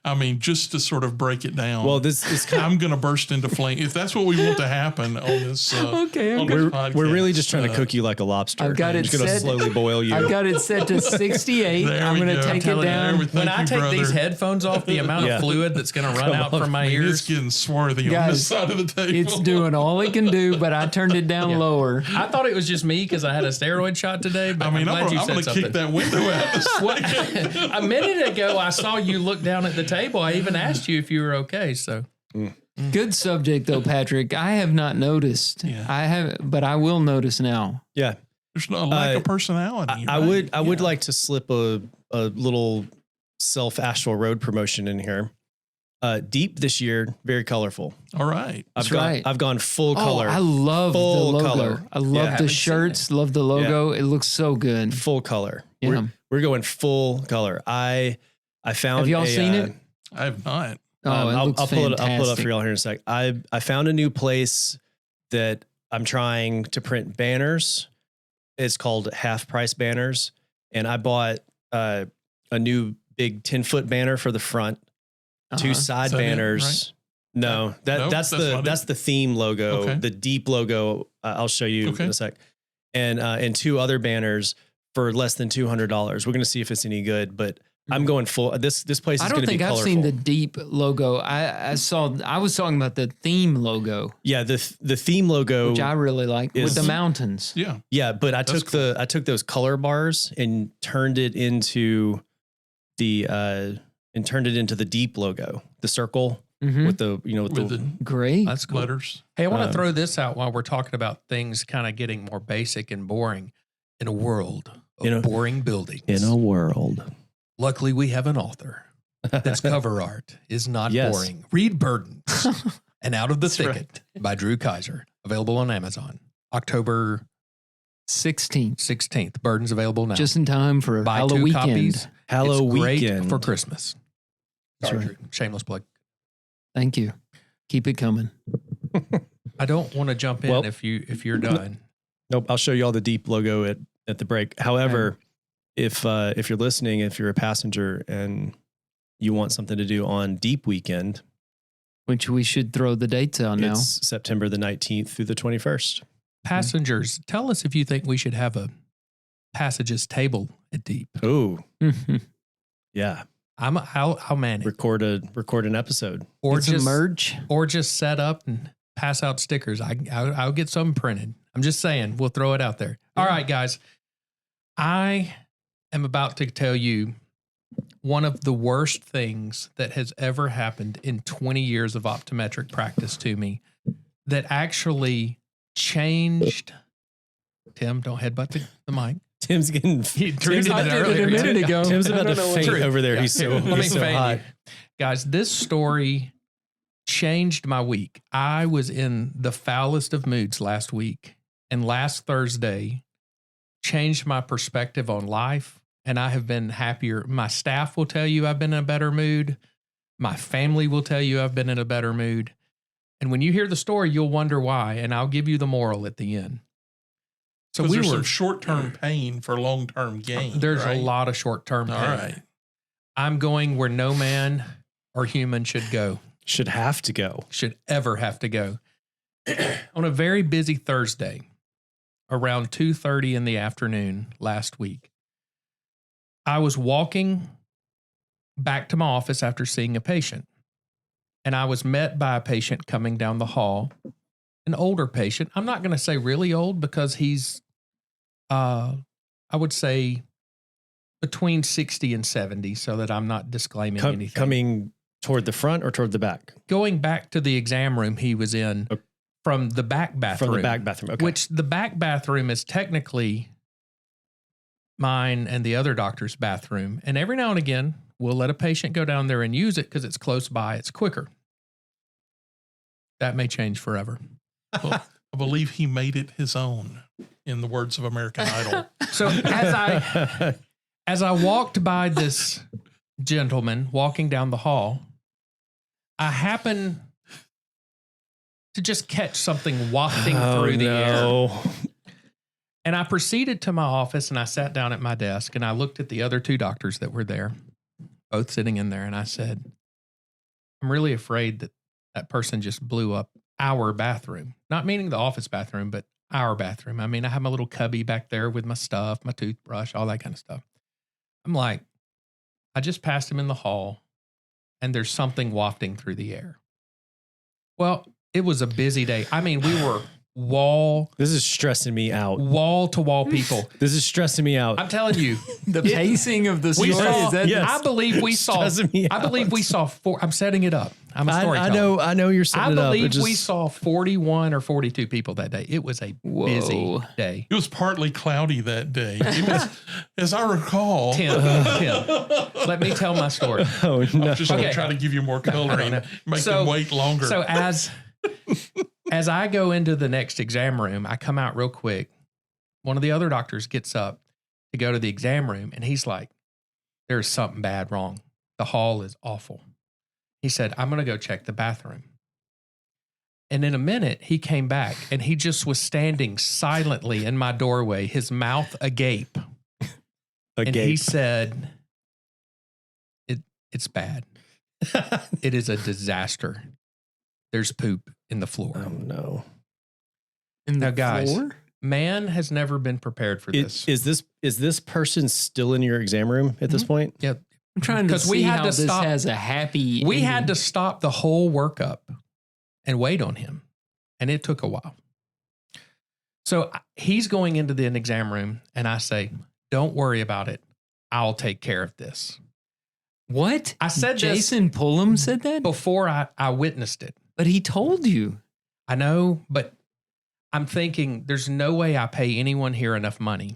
I mean, just to sort of break it down. Well, this is I'm going to burst into flame if that's what we want to happen on this. Okay, on okay. this podcast. we're really just trying to cook you like a lobster. I've got it Just gonna set- slowly boil you. I've got it set to 68. There I'm we going to go. take it Telling you down. everything. When I you, take brother. these headphones off, the amount Yeah. of fluid that's going to run out from my I mean, ears. it's getting swarthy on this Guys, side of the table. It's doing all it can do, but I turned it down lower. I thought it was just me because I had a steroid shot today, but I mean, I'm glad I'm you going said to something. kick that window out. This way. A minute ago, I saw you look down at the table. I even asked you if you were okay. So Good subject, though, Patrick. I have not noticed. Yeah. I have, but I will notice now. Yeah. There's no lack of personality. I right? would Yeah. like to slip a little self Asheville Road promotion in here. Deep this year, very colorful. All right. I've gone full Oh, color. I love Full the logo. color. I love haven't the seen shirts. Love the logo. It looks so good. Full color. Yeah. We're going full color. I found Have y'all seen it? I have not. Oh, it looks I'll pull it up fantastic. for y'all here in a sec. I found a new place that I'm trying to print banners. It's called Half Price Banners, and I bought a new big 10-foot banner for the front, two side Is that it, banners. No, No, that's not the it. theme logo, Okay. the deep logo. I'll show you Okay. in a sec, and two other banners for less than $200. We're gonna see if it's any good, but I'm going full. This place is I going don't to be think I've colorful. seen the deep logo. I was talking about the theme logo, Yeah, the theme logo. which I really like with is- the mountains. Yeah. Yeah, but I That's took those color bars and turned it into the deep logo, the circle Mhm. with the With the Great. that's cool. letters. Hey, I want to Um, throw this out while we're talking about things kind of getting more basic and boring in a world of In a- boring buildings. world. Luckily, we have an author that's cover art is not Yes. boring. Read Burdens and Out of the That's Thicket by Drew Kaiser, available on Amazon. October 16th, 16th. Burdens available now. just in time for buy Halloween 2 weekend. copies. Halloween It's great weekend for Christmas. That's Sorry, right. Drew. Shameless plug. Thank you. Keep it coming. I don't want to jump in Well- if you're done. Nope, I'll show you all the deep logo at the break. However, if you're listening, if you're a passenger and you want something to do on Deep Weekend, Which we should throw the dates out now. it's September the 19th through the 21st. Passengers, tell us if you think we should have a passages table at Deep. Oh, Mhm. yeah. I'll man it. Record an episode. Or Get some just merch. or just set up and pass out stickers. I'll get some printed. I'm just saying, we'll throw it out there. All right, guys. I am about to tell you one of the worst things that has ever happened in 20 years of optometric practice to me that actually changed. Tim, don't headbutt the mic. Tim's getting Drew did I it did it a earlier. minute ago. Tim's I about to don't know what faint to- over there. Yeah. He's so, Let me he's so faint hot. you. Guys, this story changed my week. I was in the foulest of moods last week, and last Thursday changed my perspective on life, and I have been happier. My staff will tell you I've been in a better mood. My family will tell you I've been in a better mood. And when you hear the story, you'll wonder why, and I'll give you the moral at the end. So So we there's were some short-term pain for long-term gain. there's right? a lot of short-term pain. All right. I'm going where no man or human should go. Should have to go. Should ever have to go. On a very busy Thursday, around 2:30 in the afternoon last week, I was walking back to my office after seeing a patient, and I was met by a patient coming down the hall, an older patient. I'm not going to say really old because he's, I would say, between 60 and 70, so that I'm not disclaiming anything. Coming toward the front or toward the back? Going back to the exam room he was in Okay. from the back bathroom. From the back bathroom. Okay. Which the back bathroom is technically mine and the other doctor's bathroom. And every now and again, we'll let a patient go down there and use it because it's close by, it's quicker. That may change forever. Well, I believe he made it his own, in the words of American Idol. So as I walked by this gentleman walking down the hall, I happened to just catch something wafting through the air. And I proceeded to my office and I sat down at my desk and I looked at the other two doctors that were there. both sitting in there. And I said, I'm really afraid that that person just blew up our bathroom. Not meaning the office bathroom, but our bathroom. I mean, I have my little cubby back there with my stuff, my toothbrush, all that kind of stuff. I'm like, I just passed him in the hall and there's something wafting through the air. Well, it was a busy day. I mean, we were This is stressing me out. wall to wall people. This is stressing me out. I'm telling you, The pacing of the story we saw, is that yes. I believe we It's saw. stressing me I believe out. we saw four. I'm setting it up. I'm a storyteller. I know you're setting I it up. believe It just- we saw 41 or 42 people that day. It was a busy day. It was partly cloudy that day. It was, as I recall. Tim, let me tell my story. Oh no! I'm just going to Okay. try to give you more coloring, make them wait longer. So as I go into the next exam room, I come out real quick. One of the other doctors gets up to go to the exam room, and he's like, "There's something bad wrong. The hall is awful." He said, "I'm going to go check the bathroom." And in a minute, he came back, and he just was standing silently in my doorway, his mouth agape. And he said, it's bad. It is a disaster. There's poop in the floor. Oh no! in the Now, guys, floor? Man has never been prepared for this. Is this person still in your exam room at this point? Yep. I'm trying to 'Cause see we had how to this stop- has a happy. We had to ending. stop the whole workup and wait on him. And it took a while. So he's going into the exam room, and I say, "Don't worry about it. I'll take care of this." What? I said this Jason Pullum said that, before I witnessed it. but he told you. I know, but I'm thinking there's no way I pay anyone here enough money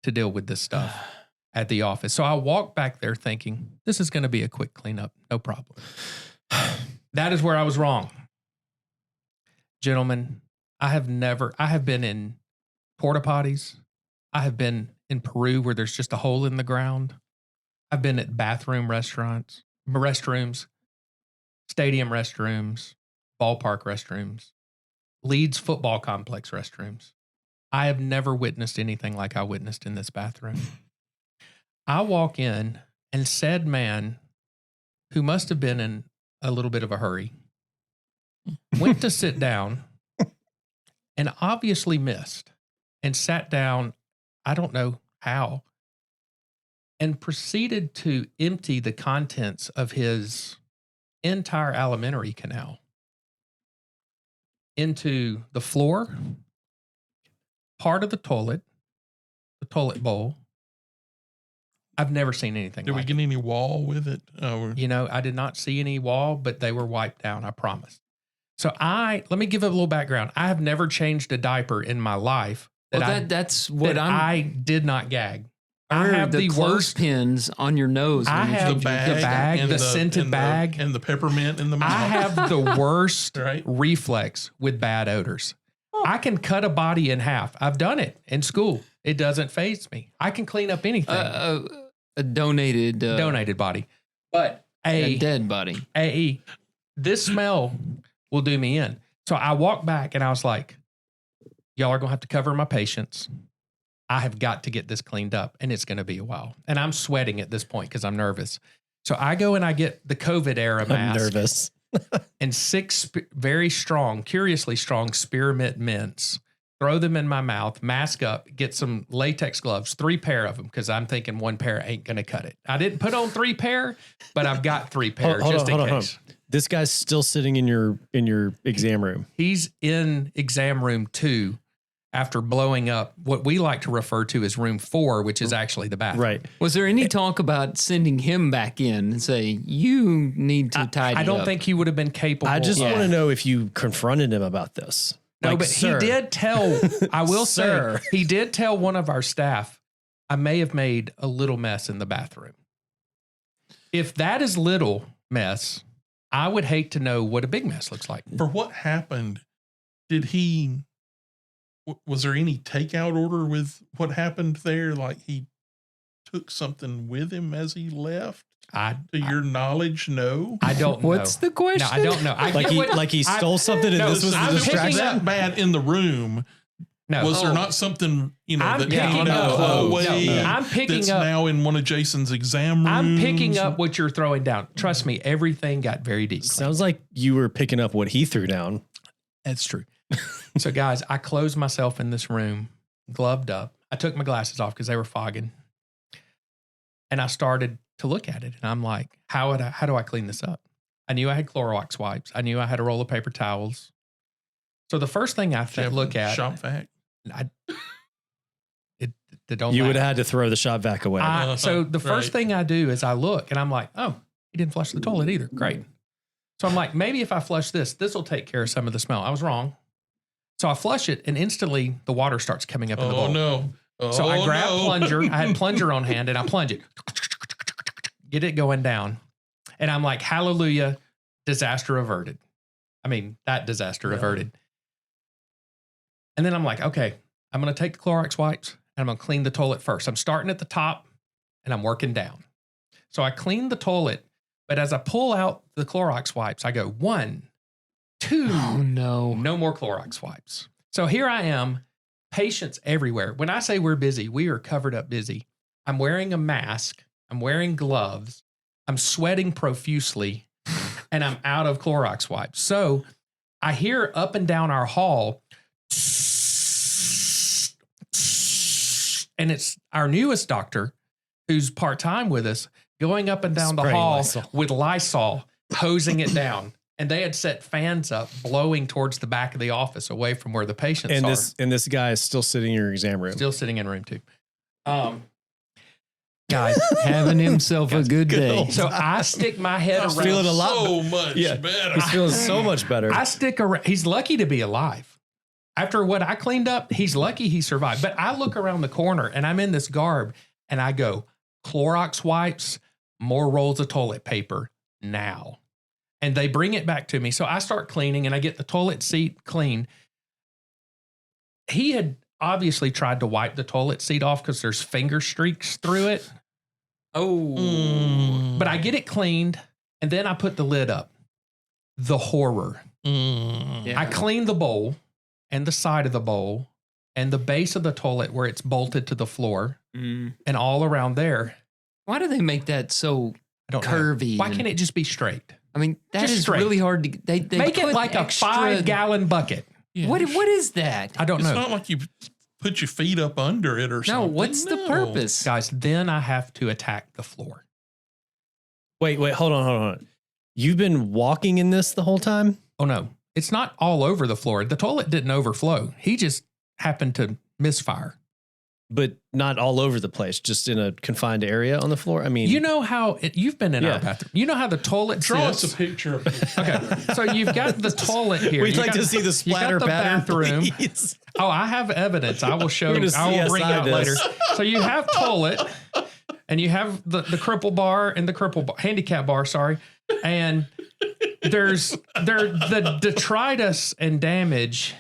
to deal with this stuff at the office. So I walk back there thinking this is going to be a quick cleanup. No problem. That is where I was wrong. Gentlemen, I have been in porta potties. I have been in Peru where there's just a hole in the ground. I've been at restrooms, stadium restrooms, ballpark restrooms, Leeds football complex restrooms. I have never witnessed anything like I witnessed in this bathroom. I walk in, and said man, who must have been in a little bit of a hurry, went to sit down and obviously missed and sat down, I don't know how, and proceeded to empty the contents of his entire alimentary canal into the floor, part of the toilet bowl. I've never seen anything Did we like get any wall with it? it. You know, I did not see any wall, but they were wiped down, I promise. So let me give a little background. I have never changed a diaper in my life That's what I did not gag. I heard have the the worst. clothespins on your nose. I when you have change your the diaper. bag, and the scented bag. and the peppermint in the mouth. I have the worst Right. reflex with bad odors. I can cut a body in half. I've done it in school. It doesn't faze me. I can clean up anything. A donated Donated body. But a dead body. this smell will do me in. So I walked back and I was like, y'all are going to have to cover my patience. I have got to get this cleaned up, and it's going to be a while. And I'm sweating at this point because I'm nervous. So I go and I get the COVID era I'm mask nervous. and 6 very strong, curiously strong spearmint mints. Throw them in my mouth, mask up, get some latex gloves, 3 pair of them, because I'm thinking 1 pair ain't going to cut it. I didn't put on 3 pair, but I've got 3 pair Hold just on, in hold on. case. This guy's still sitting in your exam room. He's in exam room 2 after blowing up what we like to refer to as room 4, which is actually the bathroom. Right. Was there any talk about sending him back in and say, you need to tidy I don't up? think he would have been capable. I just Yeah. want to know if you confronted him about this. No, Like, but sir, he did tell, I will Sir. say, he did tell one of our staff, I may have made a little mess in the bathroom. If that is little mess, I would hate to know what a big mess looks like. For what happened, was there any takeout order with what happened there? Like he took something with him as he left? To your knowledge, no? I don't What's know. the question? No, I don't know. I Like get he what- like he I- stole something and no, this was I'm the If it was distraction. that bad in the room, No. Was there not something, I'm that picking came out up- of the hallway no. I'm picking that's up- now in one of Jason's exam rooms? I'm picking up what you're throwing down. Trust me, everything got very deep. Sounds like you were picking up what he threw down. That's true. So, guys, I closed myself in this room, gloved up. I took my glasses off because they were fogging. And I started to look at it. And I'm like, how do I clean this up? I knew I had Clorox wipes. I knew I had a roll of paper towels. So the first thing I look at. Shop vac. You would have had to throw the shop vac away. So the first thing I do is I look and I'm like, oh, he didn't flush the toilet either. Great. So I'm like, maybe if I flush this will take care of some of the smell. I was wrong. So I flush it and instantly the water starts coming up in the bowl. Oh, no. So I grab plunger. I had plunger on hand and I plunge it. Get it going down. And I'm like, hallelujah, disaster averted. I mean, that disaster averted. And then I'm like, okay, I'm going to take the Clorox wipes and I'm going to clean the toilet first. I'm starting at the top and I'm working down. So I clean the toilet, but as I pull out the Clorox wipes, I go 1, 2. Oh, no. No more Clorox wipes. So here I am, patients everywhere. When I say we're busy, we are covered up busy. I'm wearing a mask. I'm wearing gloves. I'm sweating profusely and I'm out of Clorox wipes. So I hear up and down our hall, and it's our newest doctor who's part-time with us going up and down the hall with Lysol, hosing it down. And they had set fans up, blowing towards the back of the office away from where the patients are. And this guy is still sitting in your exam room. Still sitting in room 2. Guys, having himself a good day. So I stick my head around. Feeling a lot so much better. He's feeling so much better. I stick around. He's lucky to be alive. After what I cleaned up, he's lucky he survived. But I look around the corner and I'm in this garb and I go, Clorox wipes, more rolls of toilet paper now. And they bring it back to me. So I start cleaning and I get the toilet seat clean. He had obviously tried to wipe the toilet seat off because there's finger streaks through it. Oh. But I get it cleaned and then I put the lid up. The horror. Yeah. I clean the bowl and the side of the bowl and the base of the toilet where it's bolted to the floor and all around there. Why do they make that so I don't curvy? know. Why can't it just be straight? I mean, that Just is straight. really hard to. They Make it put like extra, a 5-gallon bucket. Yeah, What is that? I don't it's know. not like you put your feet up under it or No, something. what's the purpose? Guys, then I have to attack the floor. Wait, hold on. You've been walking in this the whole time? Oh, no. It's not all over the floor. The toilet didn't overflow. He just happened to misfire. But not all over the place, just in a confined area on the floor? I mean... You know how... you've been in our bathroom. You know how the toilet Draw sits? us a picture of it. Okay, so you've got the toilet here. We'd You like got- to see the splatter you got the pattern, bathroom. please. Oh, I have evidence. I will show. We're gonna I will bring CSI out this. later. So you have toilet, and you have the cripple bar and the cripple bar, handicap bar. Sorry, and the detritus and damage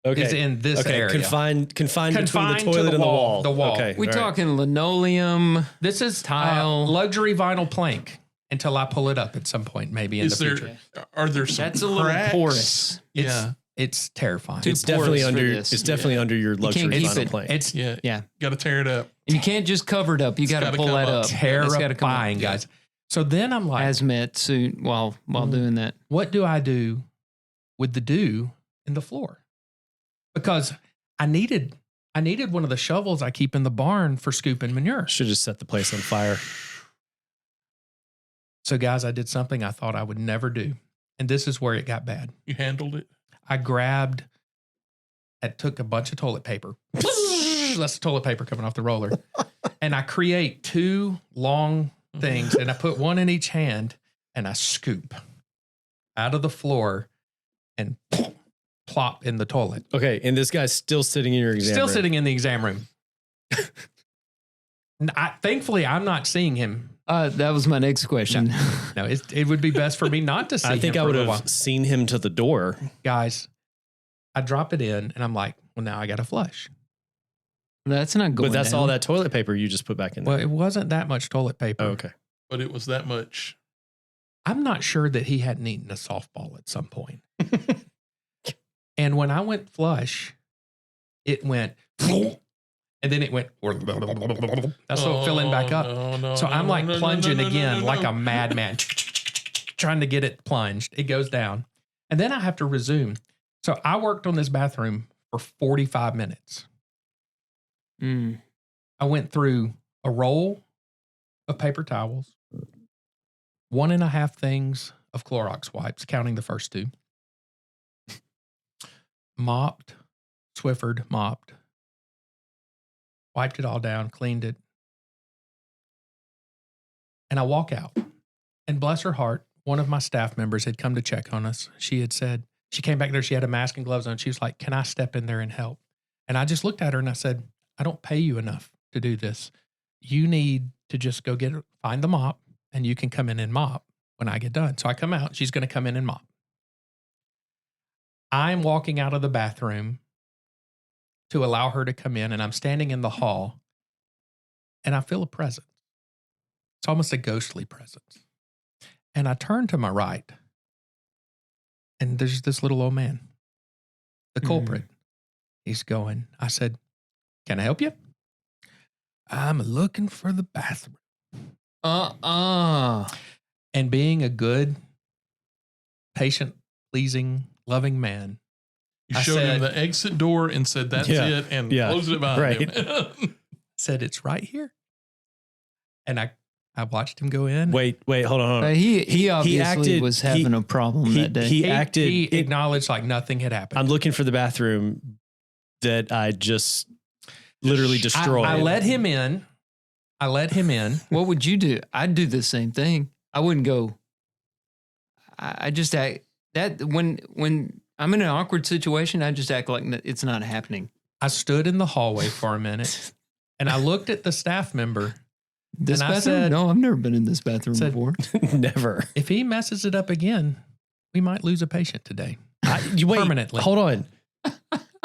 is in this area. Confined between the Confined to toilet the and the wall, wall. the wall. Okay, We all right. talking linoleum? This is Tile. luxury vinyl plank. Until I pull it up at some point, maybe in Is the there? future. Are there some? That's a little cracks? porous. Yeah, It's terrifying. Too It's definitely porous for under. this. It's definitely under your luxury can't keep vinyl it. plank. It's yeah, Yeah. Got to tear it up. And you can't just cover it up. You got to gotta pull come that up. up. It's gotta come up. terrifying, guys. So then I'm like, Hazmat suit while doing that. what do I do with the dew in the floor? Because I needed one of the shovels I keep in the barn for scooping manure. Should have set the place on fire. So guys, I did something I thought I would never do. And this is where it got bad. You handled it. I took a bunch of toilet paper. That's the toilet paper coming off the roller. And I create 2 long things and I put one in each hand and I scoop out of the floor and plop in the toilet. Okay, and this guy's still sitting in your exam Still room. sitting in the exam room. Thankfully, I'm not seeing him. That was my next question. No, it would be best for me not to see him. I think for I a would little have while. seen him to the door. Guys, I drop it in and I'm like, well, now I got to flush. That's not going. But that's down. all that toilet paper you just put back in there. Well, it wasn't that much toilet paper. Oh, okay. But it was that much. I'm not sure that he hadn't eaten a softball at some point. And when I went flush, it went, and then it went, that's what filling back up. So I'm like plunging again like a madman, trying to get it plunged. It goes down. And then I have to resume. So I worked on this bathroom for 45 minutes. I went through a roll of paper towels, 1.5 things of Clorox wipes, counting the first 2. Mopped, Swiffered, mopped, wiped it all down, cleaned it. And I walk out. And bless her heart, one of my staff members had come to check on us. She had said, she came back there, she had a mask and gloves on. She was like, can I step in there and help? And I just looked at her and I said, I don't pay you enough to do this. You need to just go find the mop and you can come in and mop when I get done. So I come out, she's going to come in and mop. I'm walking out of the bathroom to allow her to come in, and I'm standing in the hall and I feel a presence. It's almost a ghostly presence. And I turn to my right and there's this little old man, the culprit. He's going, I said, can I help you? I'm looking for the bathroom. And being a good, patient-pleasing, loving man, You showed him the exit door and said, that's it, and closed it behind him. Said, it's right here. And I watched him go in. Wait, hold on. He obviously was having a problem that day. He acknowledged like nothing had happened. I'm looking for the bathroom that I just literally destroyed. I let him in. What would you do? I'd do the same thing. I wouldn't go. I just act that when I'm in an awkward situation, I just act like it's not happening. I stood in the hallway for a minute and I looked at the staff member. This bathroom? I said, no, I've never been in this bathroom before. Never. If he messes it up again, we might lose a patient today. Wait, permanently. Hold on.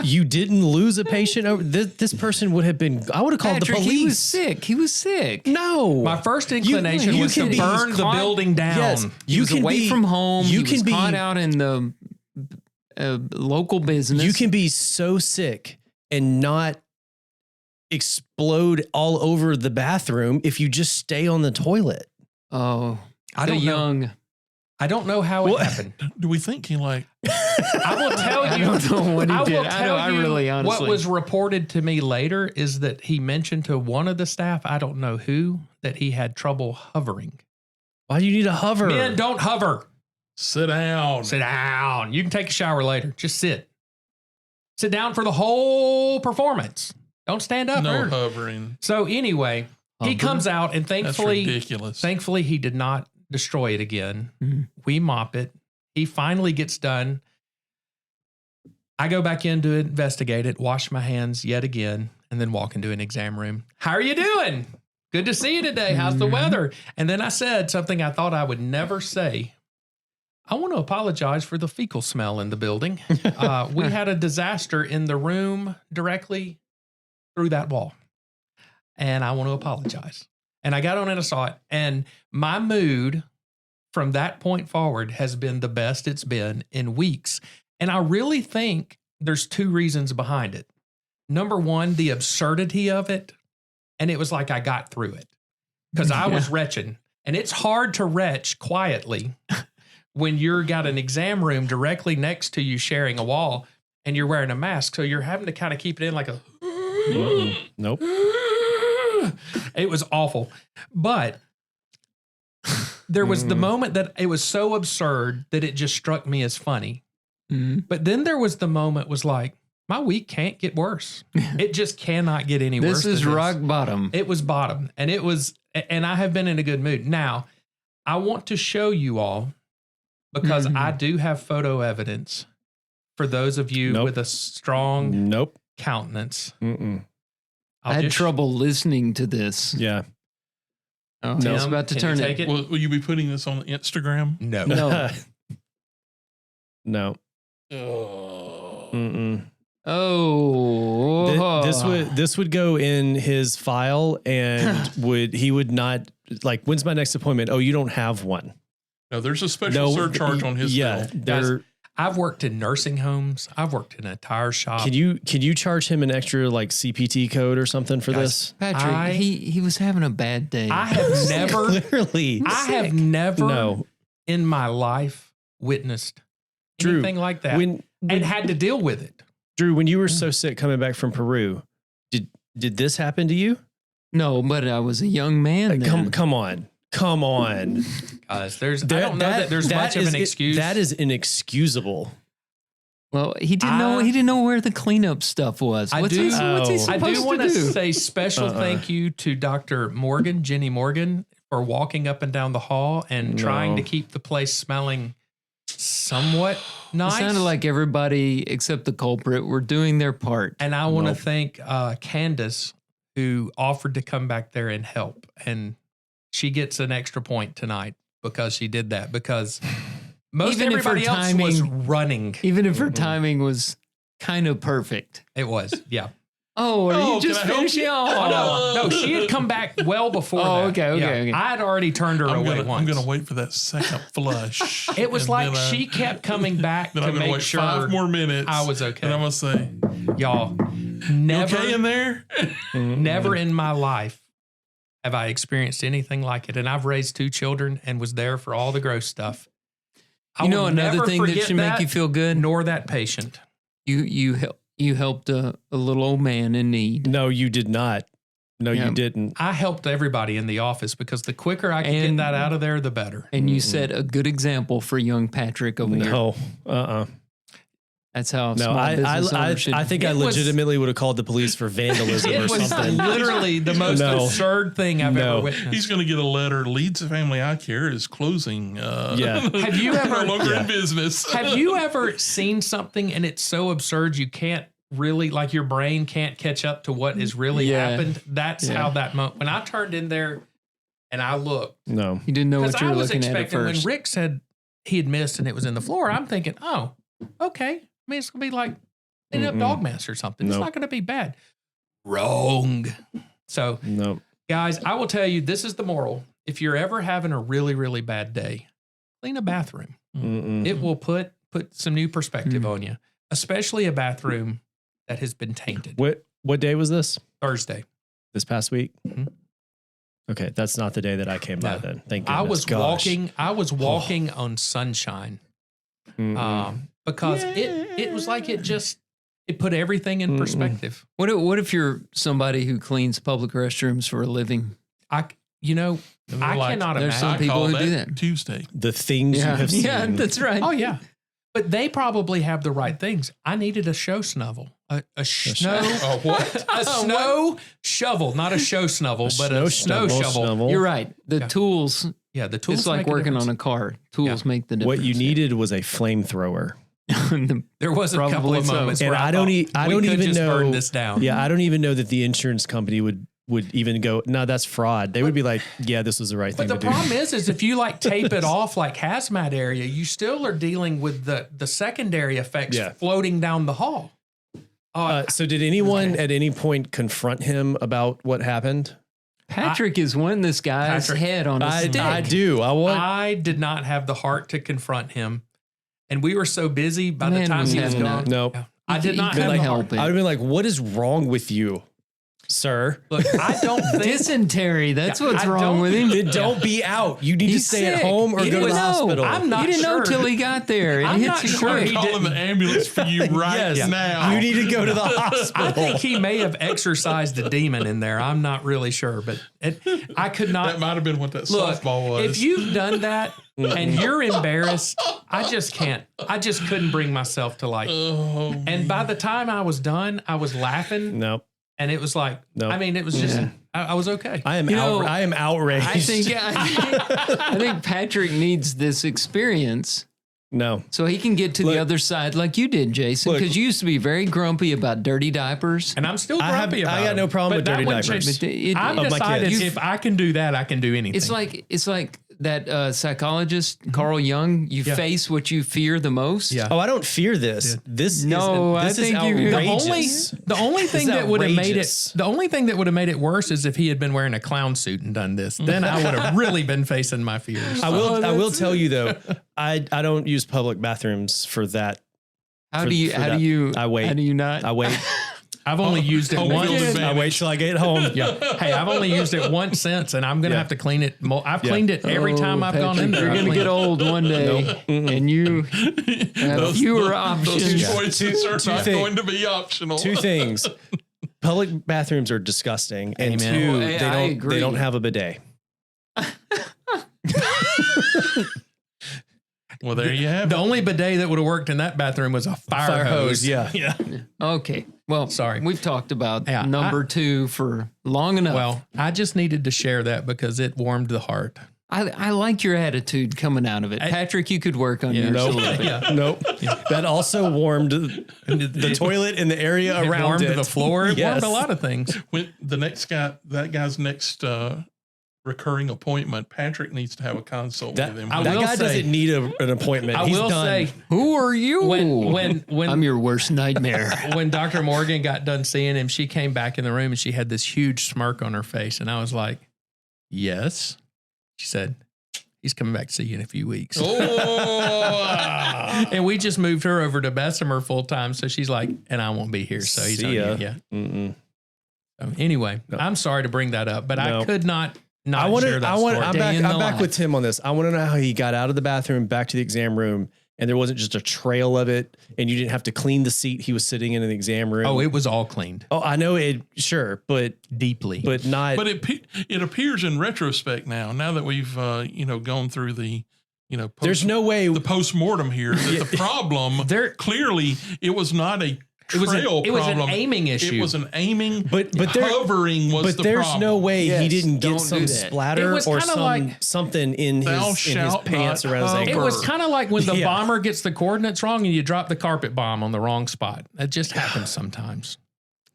You didn't lose a patient over this person would have been. I would have called Patrick, the police. He was sick. No, my first inclination was to burn the building down. Yes, he was away from home. He was caught out in the local business. You can be so sick and not explode all over the bathroom if you just stay on the toilet. Oh, I don't know. I don't know how it happened. Do we think he like? I will tell you. I don't know what he did. I really honestly. What was reported to me later is that he mentioned to one of the staff, I don't know who, that he had trouble hovering. Why do you need to hover? Men, don't hover. Sit down. Sit down. You can take a shower later. Just sit. Sit down for the whole performance. Don't stand up. No hovering. So anyway, he comes out and thankfully, that's ridiculous. Thankfully he did not destroy it again. We mop it. He finally gets done. I go back in to investigate it, wash my hands yet again, and then walk into an exam room. How are you doing? Good to see you today. How's the weather? And then I said something I thought I would never say. I want to apologize for the fecal smell in the building. We had a disaster in the room directly through that wall. And I want to apologize. And I got on and I saw it. And my mood from that point forward has been the best it's been in weeks. And I really think there's 2 reasons behind it. Number one, the absurdity of it. And it was like I got through it because I was retching. And it's hard to retch quietly when you're got an exam room directly next to you sharing a wall and you're wearing a mask. So you're having to kind of keep it in like a... Nope. It was awful. But there was the moment that it was so absurd that it just struck me as funny. But then there was the moment was like, my week can't get worse. It just cannot get any worse. This is rock bottom. It was bottom. And I have been in a good mood. Now, I want to show you all because I do have photo evidence for those of you with a strong countenance. I had trouble listening to this. Yeah. Oh, I was about to turn it. Will you be putting this on Instagram? No. No. Oh. This would go in his file and he would not like, when's my next appointment? Oh, you don't have one. No, there's a special surcharge on his bill. Guys, I've worked in nursing homes. I've worked in a tire shop. Can you charge him an extra like CPT code or something for this? Patrick, he was having a bad day. I have never, Clearly, I have never in my life witnessed Drew, anything like that and had to deal with it. Drew, when you were so sick coming back from Peru, did this happen to you? No, but I was a young man then. Come on. Guys, I don't know that there's much of an excuse. That is inexcusable. Well, he didn't know where the cleanup stuff was. What's he supposed I do want to to do? say special thank you to Dr. Morgan, Jenny Morgan, for walking up and down the hall and trying to keep the place smelling somewhat nice. It sounded like everybody except the culprit were doing their part. And I want to thank Candace, who offered to come back there and help. And she gets an extra point tonight because she did that, because most everybody else was running. Even if her timing was kind of perfect. It was, yeah. Oh, are you just finishing? No, she had come back well before that. Okay. I had already turned her away once. I'm going to wait for that second flush. It was like she kept coming back to make sure 5 more minutes. I was okay. And I'm going to say, y'all, never okay in there? Never in my life have I experienced anything like it. And I've raised 2 children and was there for all the gross stuff. You know another thing that should make you feel good? Nor that patient. You helped a little old man in need. No, you did not. No, you didn't. I helped everybody in the office because the quicker I could get that out of there, the better. And you set a good example for young Patrick over here. No, That's how no, small business owners should. I think I legitimately would have called the police for vandalism or It was something. literally the most absurd thing I've ever witnessed. He's going to get a letter. Leeds Family Eye Care is closing. Have you ever no longer in business? Have you ever seen something and it's so absurd you can't really, like, your brain can't catch up to what has really happened? That's how that moment. When I turned in there and I looked, you didn't know what you were looking at first. When Rick said he had missed and it was in the floor, I'm thinking, oh, okay. I mean, it's going to be like cleaning up dog mess or something. It's not going to be bad. Wrong. So, guys, I will tell you, this is the moral. If you're ever having a really, really bad day, clean a bathroom. It will put some new perspective on you, especially a bathroom that has been tainted. What day was this? Thursday. This past week? Okay, that's not the day that I came by then. Thank goodness. I was walking on sunshine. Because it was like it put everything in perspective. What if you're somebody who cleans public restrooms for a living? I cannot imagine. There's some people who do that. Tuesday. The things you have seen. Yeah, that's right. Oh yeah, but they probably have the right things. I needed a show snovel, a snow shovel, not a show snovel, but a snow shovel. You're right. The tools. Yeah, the tools. It's like working on a car. Tools make the difference. What you needed was a flamethrower. There was a couple of moments where I don't even know. Burn this down. Yeah, I don't even know that the insurance company would even go, no, that's fraud. They would be like, yeah, this was the right thing to do. But the problem is if you like tape it off like hazmat area, you still are dealing with the secondary effects floating down the hall. So did anyone at any point confront him about what happened? Patrick is wanting this guy's head on a stick. I do. I did not have the heart to confront him. And we were so busy by the time he was gone. No. I did not have the heart. I would have been like, what is wrong with you, sir? Look, I don't think... Dysentery. That's what's wrong with him. Then don't be out. You need to stay at home or go to the hospital. I'm not He didn't know till he got there. I'm not sure he calling the ambulance for you now. You need to go to the hospital. I think he may have exorcised a demon in there. I'm not really sure, but I could not. That might have been what that softball was. If you've done that and you're embarrassed, I just can't. I just couldn't bring myself to and by the time I was done, I was laughing. Nope. And it was like, I mean, it was just, I was okay. I am outraged. I think Patrick needs this experience. No. So he can get to the other side like you did, Jason, because you used to be very grumpy about dirty diapers. And I'm still grumpy about it. I got no problem with dirty diapers. I've decided if I can do that, I can do anything. It's like that psychologist Carl Jung, you face what you fear the most. Oh, I don't fear this. This No, is, I this think is you- outrageous. The only thing that would have made it outrageous. the only thing that would have made it worse is if he had been wearing a clown suit and done this. Then I would have really been facing my fears. I will tell you though, I don't use public bathrooms for that. How For- do you? for How that. do you? I wait. How do you not? I wait. I've only used it home once. field advantage. I wait till I get home. Yeah. Hey, I've only used it once since, and I'm gonna have to clean it. I've cleaned it every time I've gone in Patrick, there. You're I've gonna cleaned get it. old one day, and you have fewer options. Those choices are Two not things. going to be optional. Two things. Public bathrooms are disgusting, and Amen. two, Oh, I they agree. don't have a bidet. Well, there you have The it. only bidet that would have worked in that bathroom was a fire hose. Yeah. Okay. Well, Sorry. We've talked about Yeah, number 2 for long enough. Well, I just needed to share that because it warmed the heart. I like your attitude coming out of it, Patrick. You could work on yours a Nope. little bit. Yeah. Nope. That also warmed the toilet and the area It around warmed it. the floor. It Yes. warmed a lot of things. When the next guy, that guy's next recurring appointment, Patrick needs to have a consult That, with him. I that will guy say- doesn't need an appointment. I He's will done. say, Who are you? when I'm your worst nightmare. when Dr. Morgan got done seeing him, she came back in the room and she had this huge smirk on her face. And I was like, yes. She said, he's coming back to see you in a few weeks. Oh, And we just moved her over to Bessemer full time. So she's like, and I won't be here. So he's See ya. yeah. Mm-mm. So anyway, No. I'm sorry to bring that up, but I No. could not I want share to. that I want. story. I'm Day back. in the I'm back life. with Tim on this. I want to know how he got out of the bathroom, back to the exam room, and there wasn't just a trail of it, and you didn't have to clean the seat he was sitting in the exam room. Oh, it was all cleaned Oh, I know it. Sure, but deeply. not. but it appears in retrospect now that we've gone through the there's no way. the post-mortem here that the problem clearly it was not a it was trail it was an problem. aiming issue. It was an aiming, But there- hovering was but the there's problem. no way Yes, he didn't don't get do some that. splatter It was or kinda some like, something in Thou his shalt pants not around his hover. It ankle. was kind of like when the Yeah. bomber gets the coordinates wrong and you drop the carpet bomb on the wrong spot. That just happens sometimes.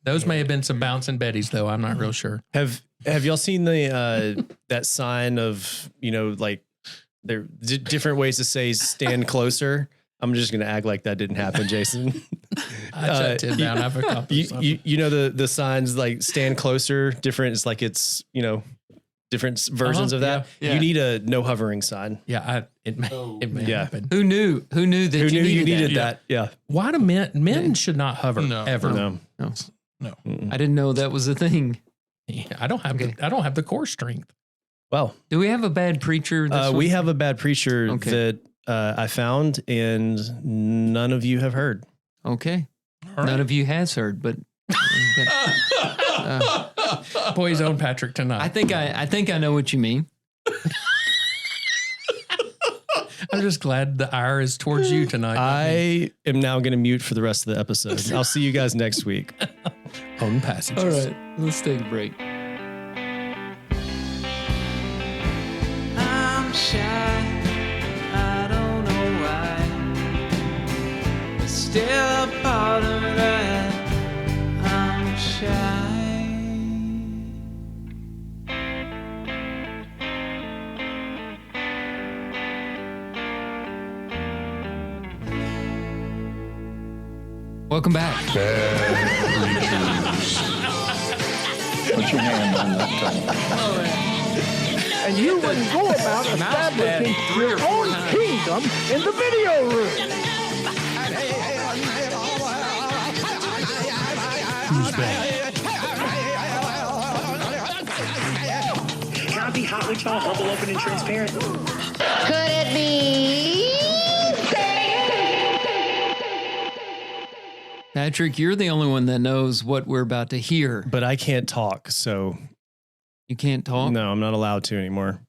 Those may have been some bouncing Bettys, though. I'm not real sure. Have y'all seen the that sign of like there different ways to say stand closer? I'm just gonna act like that didn't happen, Jason. I shut Tim down. I've accomplished something. You know the signs like stand closer, different. It's like it's different versions of that. yeah. You need a no hovering sign. Yeah, it may Yeah. happen. Who knew? Who knew that Who you knew you needed needed that? that? Yeah. Why do men should not hover No. ever? No. No. No. I didn't know that was a thing. Yeah, I don't have I don't have the core strength. Well, Do we have a bad preacher? This we week? have a bad preacher Okay. that I found, and none of you have heard. Okay. All right. None of you has heard, but Boy's own Patrick tonight. I think I know what you mean. I'm just glad the ire is towards you tonight. I am now going to mute for the rest of the episode. I'll see you guys next week. Own passages. All right, let's take a break. I'm shy, I don't know why. Still a part of that. I'm shy. Welcome back. Put your hand on that And you wouldn't go about establishing your own kingdom in the video room. Who's back? Can I be hot with y'all, humble, open, and transparent? Could it be? Patrick, you're the only one that knows what we're about to hear. But I can't talk, so You can't talk? no, I'm not allowed to anymore.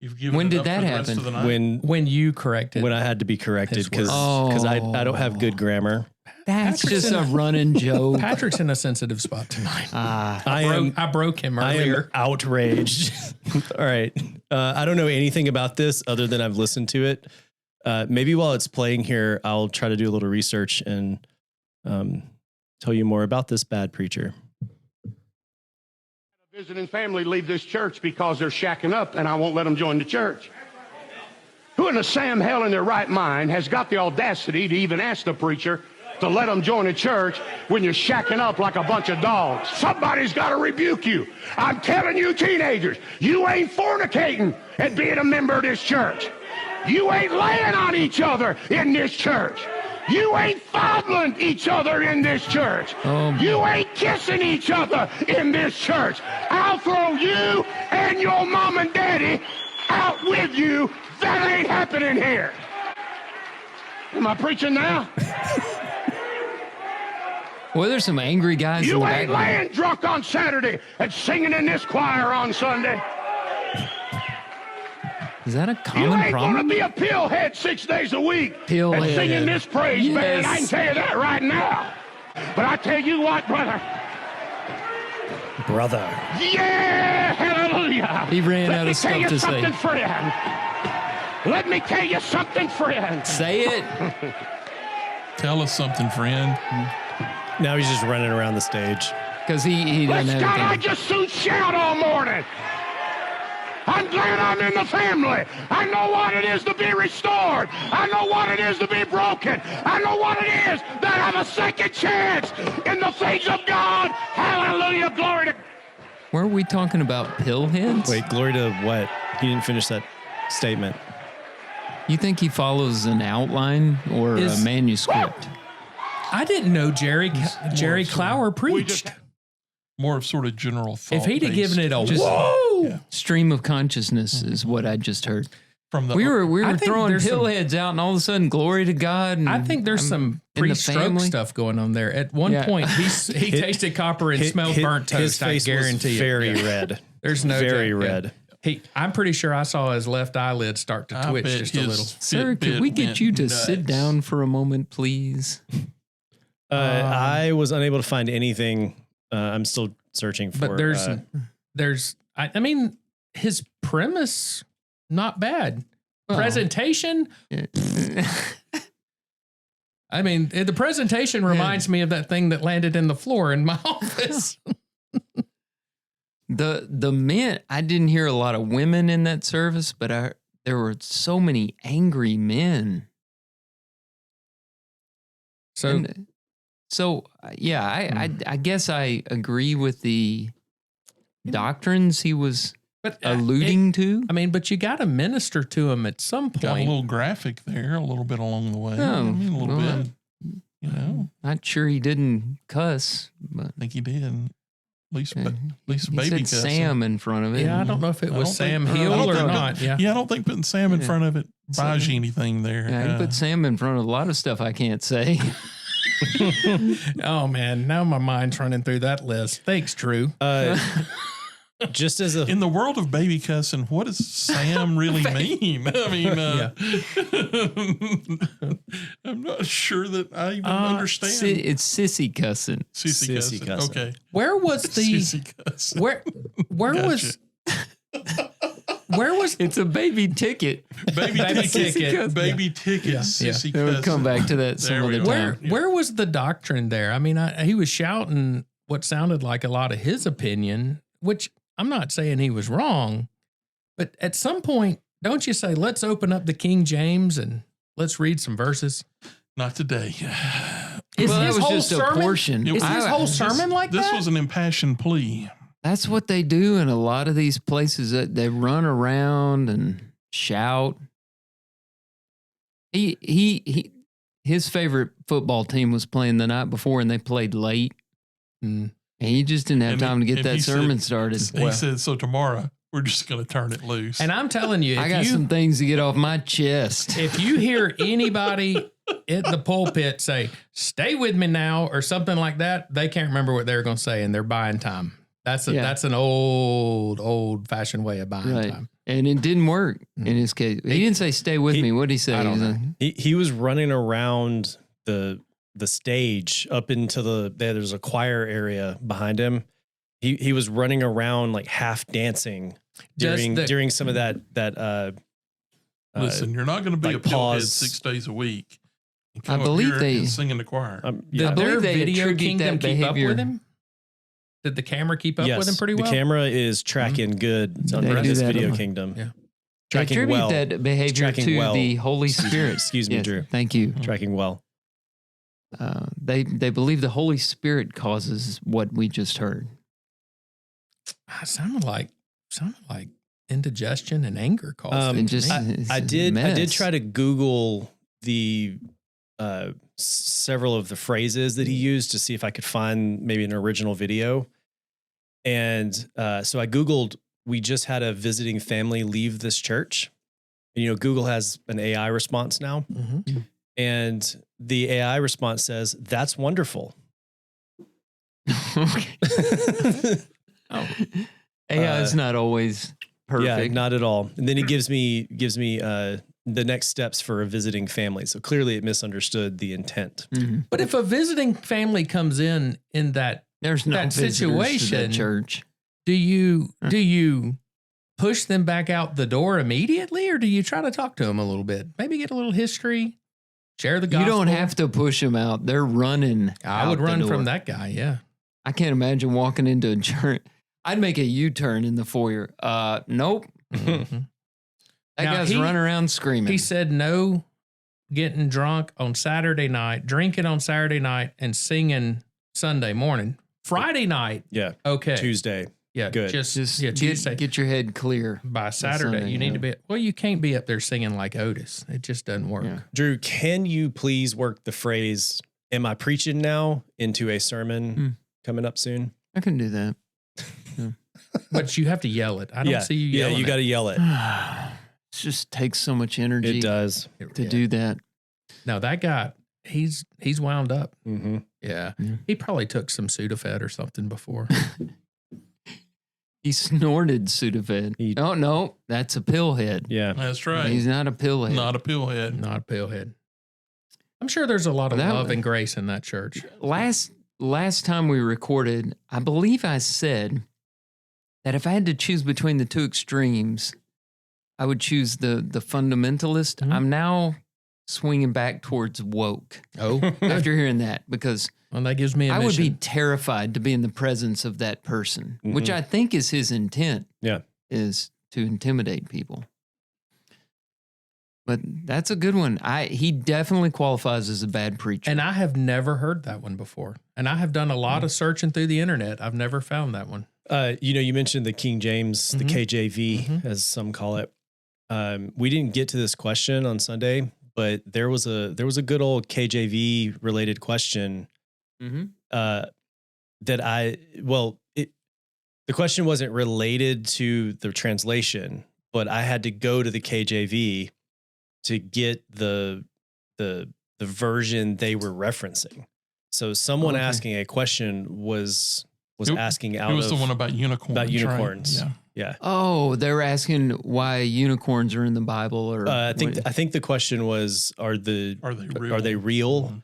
You've given When it did up that for the rest happen? of the night? When you corrected. When I had to be corrected His because words. I don't have good grammar. That's Patrick's just in a a- running joke. Patrick's in a sensitive spot tonight. I broke him am earlier. outraged. All right. I don't know anything about this other than I've listened to it. Maybe while it's playing here, I'll try to do a little research and tell you more about this bad preacher. Visiting family leave this church because they're shacking up, and I won't let them join the church. Who in the Sam hell in their right mind has got the audacity to even ask the preacher to let them join a church when you're shacking up like a bunch of dogs? Somebody's got to rebuke you. I'm telling you, teenagers, you ain't fornicating and being a member of this church. You ain't laying on each other in this church. You ain't fondling each other in this church. You ain't kissing each other in this church. I'll throw you and your mom and daddy out with you. That ain't happening here. Am I preaching now? Well, there's some angry guys in the You ain't background. laying drunk on Saturday and singing in this choir on Sunday. Is that a You common ain't problem? going to be a pillhead 6 days a week and Pillhead. singing this praise band. Yes. I can tell you that right now. But I tell you what, brother. Yeah, hallelujah. He ran Let out me of tell stuff you to say. something, friend. Let me tell you something, friend. Say it. Tell us something, friend. Now he's just running around the stage. Because he doesn't Let's have God, I anything. just soon shout all morning. I'm glad I'm in the family. I know what it is to be restored. I know what it is to be broken. I know what it is that I have a second chance in the things of God. Hallelujah, glory to Weren't we talking about pillheads? Wait, glory to what? He didn't finish that statement. You think he follows an outline or a manuscript? I didn't know Jerry Clower preached. More of sort of general thought. If he'd have given it a Just- whoa, Stream of consciousness is what I just heard. From the We were I think throwing there's some- pillheads out, and all of a sudden, glory to God. And I think there's some in the pre-stroke family. stuff going on there. At one Yeah. point, he tasted copper and smelled burnt toast. His face I guarantee was you. very Yeah. red. There's no very joke, yeah. red. I'm pretty sure I saw his left eyelid start to I twitch bet just a his little. Sir, could Fitbit we get went you to nuts. sit down for a moment, please? I was unable to find anything. I'm still searching for. But I mean, his premise, not bad. Well, Presentation, yeah. I mean, the presentation reminds me of that thing that landed in the floor in my office. The men, I didn't hear a lot of women in that service, but there were so many angry men. So yeah, I guess I agree with the doctrines he was alluding to. I mean, but you got to minister to him at some point. Got a little graphic there, a little bit along the way. Oh, I mean, a little well, bit. You know, Not sure he didn't cuss, but I think he did. At least he baby said cussing. Sam in front of it. Yeah, I don't know if it I was don't Sam think- I Hill don't or think not. Yeah. I don't think putting Sam in Yeah. front of it buys So- you anything there. Yeah, he put Sam in front of a lot of stuff I can't say. Oh man, now my mind's running through that list. Thanks, Drew. Just as a in the world of baby cussing, what does Sam really mean? I mean, I'm not sure that I even understand. It's sissy cussing. Sissy cussing. Okay. Where was the Sissy cussing. where was It's a baby ticket. Baby Baby ticket. ticket. Baby ticket. Yeah. Sissy We'll cussing. come back to that some There we other go. time. where was the doctrine there? I mean, he was shouting what sounded like a lot of his opinion, which I'm not saying he was wrong, but at some point, don't you say, let's open up the King James and let's read some verses? Not today. Is Well, that his was whole just a sermon, portion. Is his whole sermon like This that? was an impassioned plea. That's what they do in a lot of these places. That they run around and shout. His favorite football team was playing the night before, and they played late. And he just didn't have And time to get and that he sermon said- started. He said, so tomorrow we're just going to turn it loose. And I'm telling you, I if got you, some things to get off my chest. if you hear anybody at the pulpit say, stay with me now, or something like that, they can't remember what they were going to say and they're buying time. That's an old fashioned way of buying Right. time. And it didn't work in his case. He didn't say, stay with me. What did he say? I don't He's know. like, he was running around the stage up into there's a choir area behind him. He was running around like half dancing during some of that Listen, you're not going to be like a pillhead pause. 6 days a week. And I come up believe here they- and sing in the choir. I Did believe their they video attribute kingdom that keep up behavior. with him? Did the camera keep up Yes, with him pretty well? The camera is tracking good. It's on They do this that Video a lot. Kingdom. Yeah. They Tracking attribute well. that behavior tracking to well. the Holy Spirit. Excuse me, Yes, Drew. Thank you. Tracking well. They believe the Holy Spirit causes what we just heard. It sounded like indigestion and anger caused. It just I did try to Google the several of the phrases that he used to see if I could find maybe an original video. And so I Googled, we just had a visiting family leave this church. And, Google has an AI response now. Mm-hmm. And the AI response says, "That's wonderful." Okay. AI is not always perfect. Yeah, not at all. And then he gives me the next steps for a visiting family. So clearly it misunderstood the intent. Mhm. But if a visiting family comes in that There's no that visitors to situation, that church. do you push them back out the door immediately, or do you try to talk to them a little bit? Maybe get a little history, share the gospel. You don't have to push them out. They're running. I would out the run door. from that guy. Yeah. I can't imagine walking into a church. I'd make a U-turn in the foyer. Nope. Mhm. That Now, guy's he- running around screaming. He said no getting drunk on Saturday night, drinking on Saturday night, and singing Sunday morning. Friday night, Yeah. okay. Tuesday. Yeah, Good. just Just Tuesday. get your head clear. By Saturday, Sunday, you need yeah. to be. Well, you can't be up there singing like Otis. It just doesn't work. Yeah. Drew, can you please work the phrase, "Am I preaching now?" into a sermon coming up soon? I can do that. But you have to yell it. I don't see you yelling. Yeah, you got to yell it. It just takes so much energy It does. to do that. No, that guy, he's wound up. Mm-hmm. Yeah. Yeah. He probably took some Sudafed or something before. He snorted Sudafed. He- Oh, no, that's a pill head. Yeah. That's right. He's not a pill head. Not a pillhead. Not a pillhead. I'm sure there's a lot of That love was- and grace in that church. Last time we recorded, I believe I said that if I had to choose between the two extremes, I would choose the fundamentalist. Mhm. I'm now swinging back towards woke Oh, after hearing that, because well, that gives me a I would mission. be terrified to be in the presence of that person, which Mhm. I think is his intent. Yeah. Is to intimidate people. But that's a good one. He definitely qualifies as a bad preacher. And I have never heard that one before. And I have done a lot of searching through the internet. I've never found that one. You mentioned the King James, the Mhm. KJV, Mhm. as some call it. We didn't get to this question on Sunday, but there was a good old KJV related question Mhm. that the question wasn't related to the translation, but I had to go to the KJV to get the version they were referencing. So someone Okay. asking a question was It- asking out It was of the one about unicorns. about right? unicorns. Yeah. Yeah. Oh, they were asking why unicorns are in the Bible, or I think what- I think the question was, are they real?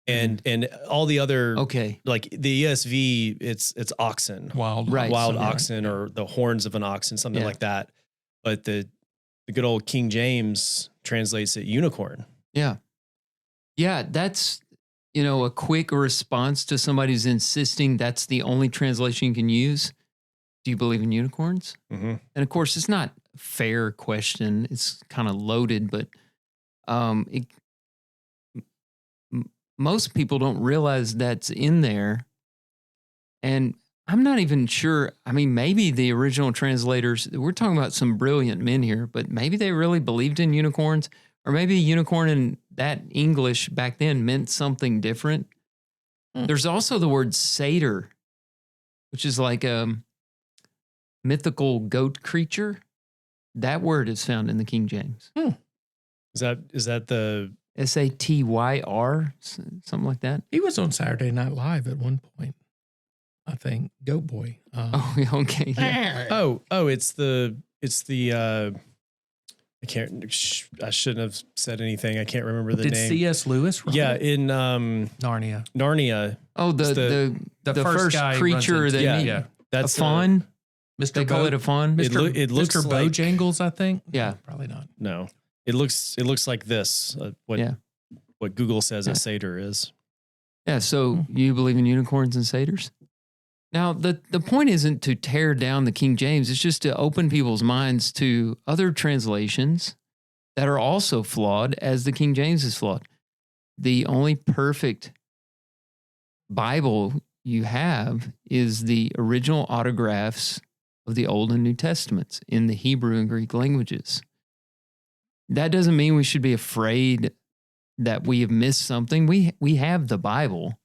Mhm. And all the other okay, like the ESV, it's oxen, Wild. Right. wild Right. oxen, or the horns of an oxen, something Yeah. like that. But the good old King James translates it unicorn. yeah, that's a quick response to somebody who's insisting that's the only translation you can use. Do you believe in unicorns? Mm-hmm. And of course, it's not a fair question. It's kind of loaded, but most people don't realize that's in there. And I'm not even sure. I mean, maybe the original translators, we're talking about some brilliant men here, but maybe they really believed in unicorns, or maybe unicorn in that English back then meant something different. There's also the word satyr, which is like a mythical goat creature. That word is found in the King James. Is that the Satyr, something like that. He was on Saturday Night Live at one point, I think. Goat Boy. Oh, okay. Yeah. it's the I shouldn't have said anything. I can't remember the Did name. C.S. Lewis write Yeah, it? in Narnia. Oh, the first guy runs creature into- they yeah, meet. Yeah. that's a fawn. Mr. They call it a fawn. Mr. It looks Mr. like- Bojangles, I think. Yeah. Probably not. No, it looks like this. What Google says a satyr is. Yeah. So you believe in unicorns and satyrs? Now, the point isn't to tear down the King James. It's just to open people's minds to other translations that are also flawed as the King James is flawed. The only perfect Bible you have is the original autographs of the Old and New Testaments in the Hebrew and Greek languages. That doesn't mean we should be afraid that we have missed something. We have the Bible,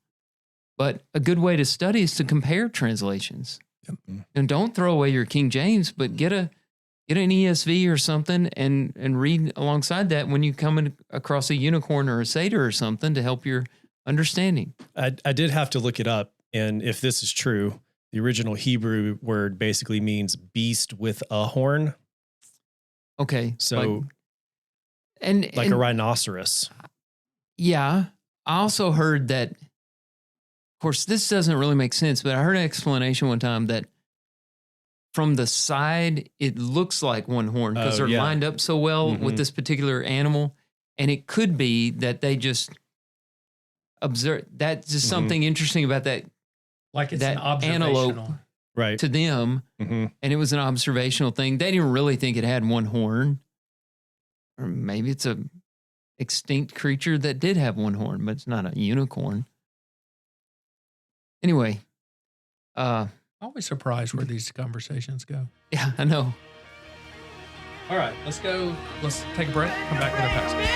but a good way to study is to compare translations. And don't throw away your King James, but get an ESV or something and read alongside that when you come across a unicorn or a satyr or something to help your understanding. I did have to look it up, and if this is true, the original Hebrew word basically means beast with a horn. Okay, so like a rhinoceros. Yeah, I also heard that. Of course, this doesn't really make sense, but I heard an explanation one time that from the side, it looks like one horn because they're lined up so well with this particular animal. And it could be that they just observe. That's just something interesting about that. Like it's that an observational. Right. To them. And it was an observational thing. They didn't really think it had one horn. Or maybe it's a extinct creature that did have one horn, but it's not a unicorn. Anyway, Always surprised where these conversations go. Yeah, I know. All right, let's go. Let's take a break. Come back with our passage.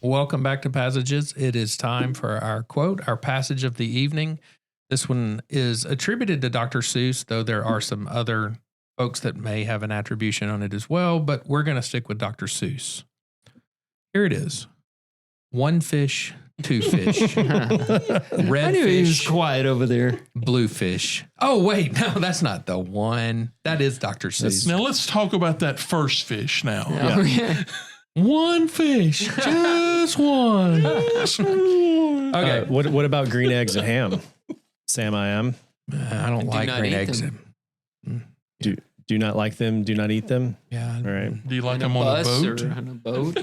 Welcome back to Passages. It is time for our quote, our passage of the evening. This one is attributed to Dr. Seuss, though there are some other folks that may have an attribution on it as well, but we're going to stick with Dr. Seuss. Here it is. One fish, two fish. Red I knew fish. he was quiet over there. Blue fish. Oh, wait. No, that's not the one. That is Dr. Seuss. Now let's talk about that first fish now. Oh, yeah. One fish, just one. Okay. What about green eggs and ham? Sam, I am. I don't like green eggs. Do not like them. Do not eat them. Yeah. All right. Do you like them on a boat? Or on a boat?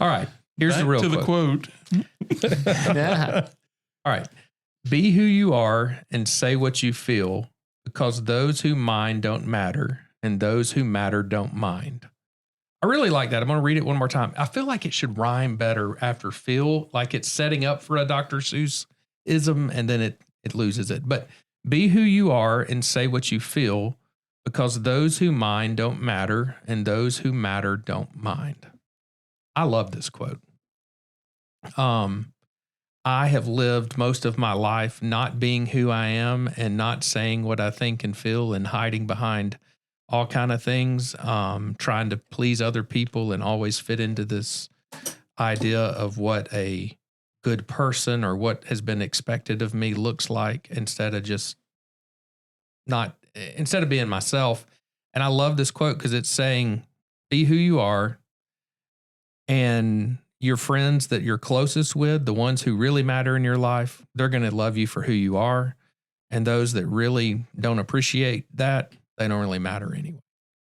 All right. Here's Back the real to quote. the quote. Yeah. All right. Be who you are and say what you feel, because those who mind don't matter, and those who matter don't mind. I really like that. I'm going to read it one more time. I feel like it should rhyme better after feel, like it's setting up for a Dr. Seuss-ism, and then it loses it. But be who you are and say what you feel, because those who mind don't matter, and those who matter don't mind. I love this quote. I have lived most of my life not being who I am and not saying what I think and feel and hiding behind all kind of things, trying to please other people and always fit into this idea of what a good person or what has been expected of me looks like instead of being myself. And I love this quote because it's saying, be who you are, and your friends that you're closest with, the ones who really matter in your life, they're going to love you for who you are. And those that really don't appreciate that, they don't really matter anyway.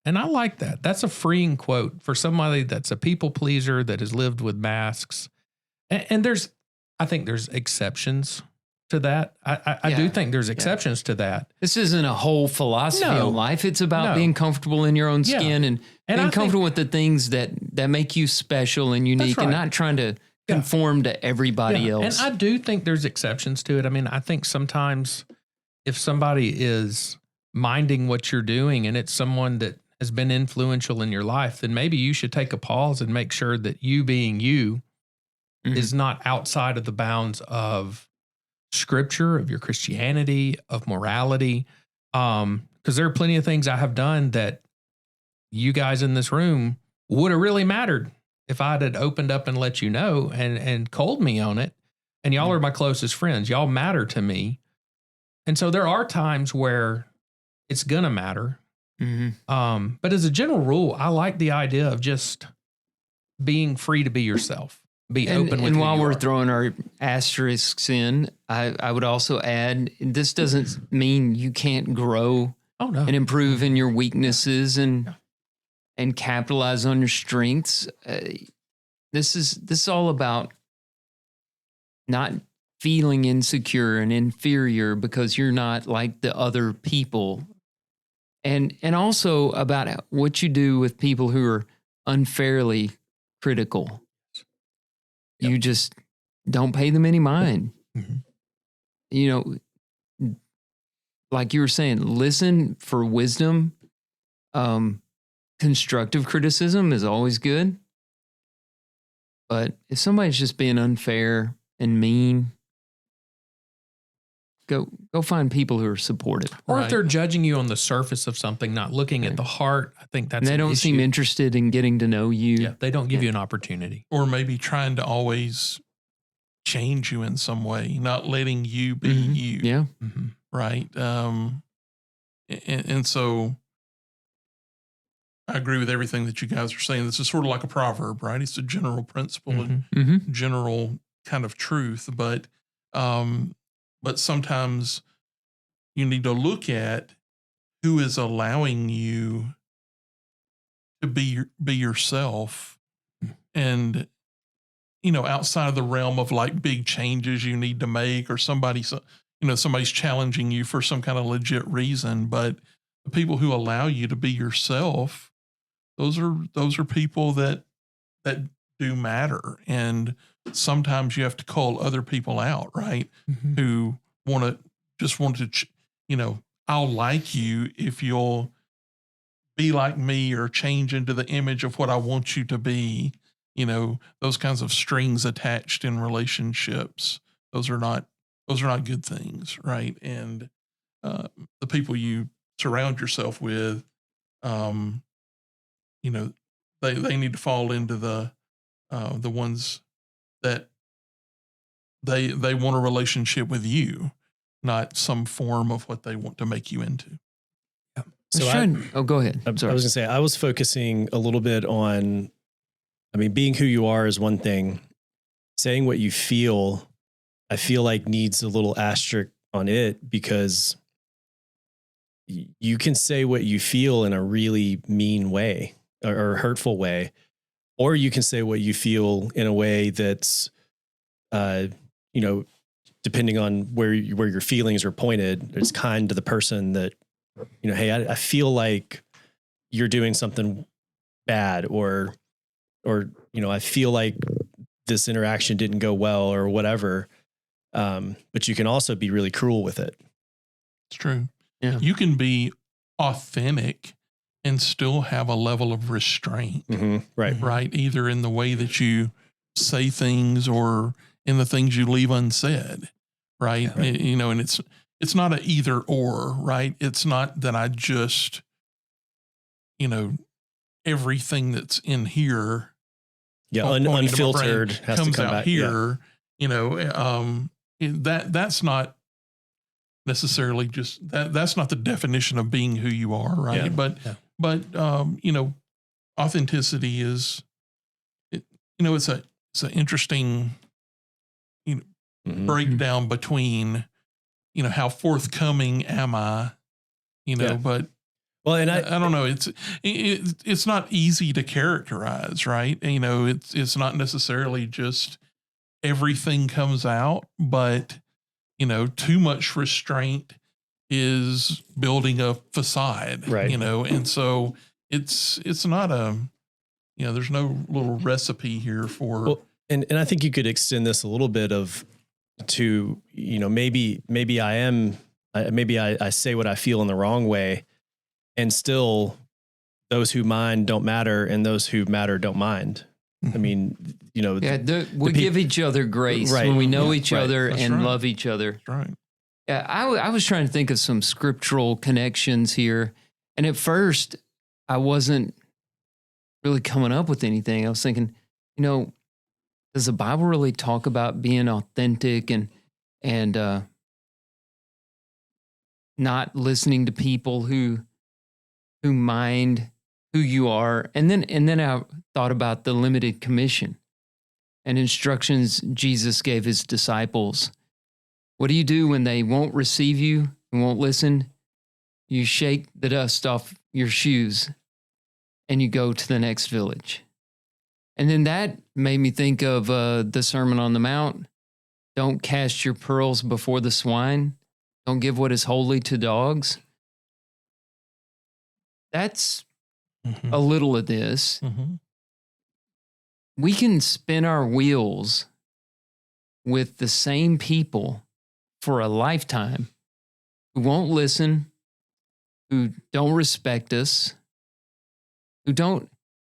And I like that. That's a freeing quote for somebody that's a people pleaser that has lived with masks. And I think there's exceptions to that. I do think there's exceptions to that. This isn't a whole philosophy of life. It's about being comfortable in your own skin and being comfortable with the things that make you special and unique, and not trying to conform to everybody else. And I do think there's exceptions to it. I mean, I think sometimes if somebody is minding what you're doing and it's someone that has been influential in your life, then maybe you should take a pause and make sure that you being you is not outside of the bounds of Scripture, of your Christianity, of morality. Because there are plenty of things I have done that you guys in this room would have really mattered if I had opened up and let you know and called me on it. And y'all are my closest friends. Y'all matter to me. And so there are times where it's going to matter. But as a general rule, I like the idea of just being free to be yourself. be open with and who while you we're are. throwing our asterisks in, I would also add, this doesn't mean you can't grow Oh no. and improve in your weaknesses and capitalize on your strengths. This is all about not feeling insecure and inferior because you're not like the other people, and also about what you do with people who are unfairly critical. You just don't pay them any mind. Mhm. You know, like you were saying, listen for wisdom. Constructive criticism is always good. But if somebody's just being unfair and mean, go find people who are supportive. Or if they're judging you on the surface of something, not looking at the heart, I think that's And they an don't seem issue. interested in getting to know you. Yeah, they don't give you an opportunity. Or maybe trying to always change you in some way, not letting you be Mhm. you. Yeah. Mm-hmm. Right. And so I agree with everything that you guys are saying. This is sort of like a proverb, right? It's a general principle and Mm-hmm. general kind of truth, but sometimes you need to look at who is allowing you to be yourself, and outside of the realm of like big changes you need to make, or somebody's challenging you for some kind of legit reason, but the people who allow you to be yourself, those are people that do matter. And sometimes you have to call other people out, right? Mm-hmm. Who want to, I'll like you if you'll be like me or change into the image of what I want you to be. Those kinds of strings attached in relationships, those are not good things, right? And the people you surround yourself with, they need to fall into the ones that they want a relationship with you, not some form of what they want to make you into. So go ahead. I was going to say, I was focusing a little bit on, being who you are is one thing. Saying what you feel, I feel like needs a little asterisk on it, because you can say what you feel in a really mean way or hurtful way, or you can say what you feel in a way that's, depending on where your feelings are pointed, it's kind to the person that, hey, I feel like you're doing something bad, or I feel like this interaction didn't go well or whatever. But you can also be really cruel with it. It's true. Yeah. You can be authentic and still have a level of restraint, Right. right? Either in the way that you say things or in the things you leave unsaid, right? And it's not an either or, right? It's not that I just, everything that's in here, unfiltered has comes to come out back here. That's not necessarily just that's not the definition of being who you are, right? But authenticity is, it's an interesting breakdown between how forthcoming am I, but well, and I don't know, it's not easy to characterize, right? It's not necessarily just everything comes out, but too much restraint is building a facade, right? And so it's not there's no little recipe here for. Well, and I think you could extend this a little bit to maybe I say what I feel in the wrong way, and still those who mind don't matter, and those who matter don't mind. I mean, we give each other grace when we know each other and love each other. That's right. Yeah, I was trying to think of some scriptural connections here, and at first I wasn't really coming up with anything. I was thinking, does the Bible really talk about being authentic and not listening to people who mind who you are? And then I thought about the limited commission. and instructions Jesus gave his disciples. What do you do when they won't receive you and won't listen? You shake the dust off your shoes and you go to the next village. And then that made me think of the Sermon on the Mount. Don't cast your pearls before the swine. Don't give what is holy to dogs. That's a little of this. We can spin our wheels with the same people for a lifetime who won't listen, who don't respect us, who don't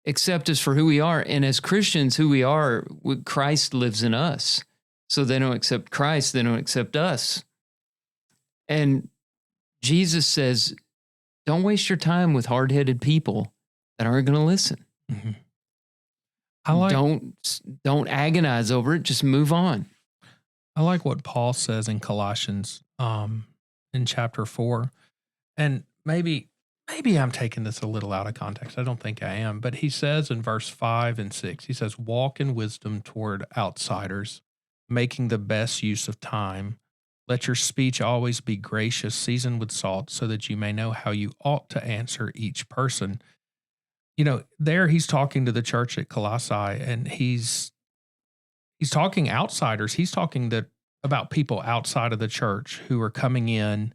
accept us for who we are. And as Christians, who we are, Christ lives in us. So they don't accept Christ, they don't accept us. And Jesus says, don't waste your time with hard-headed people that aren't going to listen. Don't agonize over it. Just move on. I like what Paul says in Colossians in chapter 4. And maybe I'm taking this a little out of context. I don't think I am. But he says in verse 5 and 6, he says, walk in wisdom toward outsiders, making the best use of time. Let your speech always be gracious, seasoned with salt, so that you may know how you ought to answer each person. You know, there he's talking to the church at Colossae, and he's talking outsiders. He's talking about people outside of the church who are coming in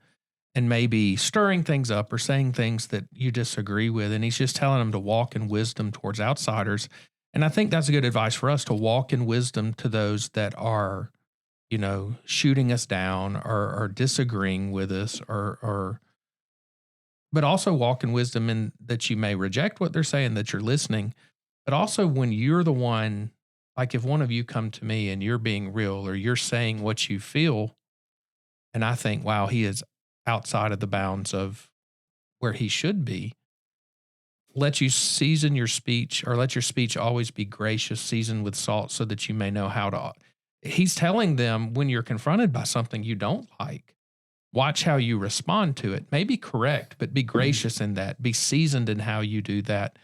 and maybe stirring things up or saying things that you disagree with. And he's just telling them to walk in wisdom towards outsiders. And I think that's a good advice for us, to walk in wisdom to those that are, you know, shooting us down or disagreeing with us, but also walk in wisdom in that you may reject what they're saying, that you're listening. But also when you're the one, like if one of you come to me and you're being real or you're saying what you feel, and I think, wow, he is outside of the bounds of where he should be, let you season your speech, or let your speech always be gracious, seasoned with salt, so that you may know how to. He's telling them, when you're confronted by something you don't like, watch how you respond to it. Maybe correct, but be gracious in that. Be seasoned in how you do that,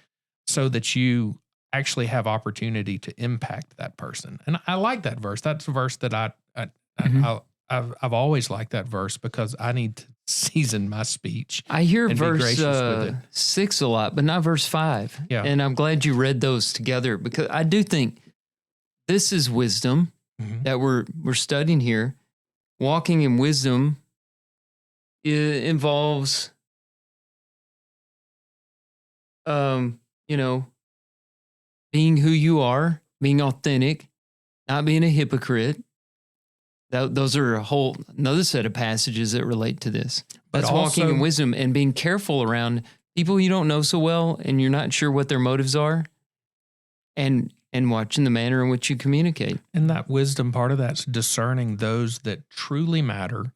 so that you actually have opportunity to impact that person. And I like that verse. That's a verse that I've always liked that verse, because I need to season my speech. I hear verse 6 a lot, but not verse 5. Yeah. And I'm glad you read those together, because I do think this is wisdom that we're studying here. Walking in wisdom involves, being who you are, being authentic, not being a hypocrite. Those are another set of passages that relate to this. But That's walking in wisdom and being careful around people you don't know so well and you're not sure what their motives are, and watching the manner in which you communicate. And that wisdom, part of that's discerning those that truly matter,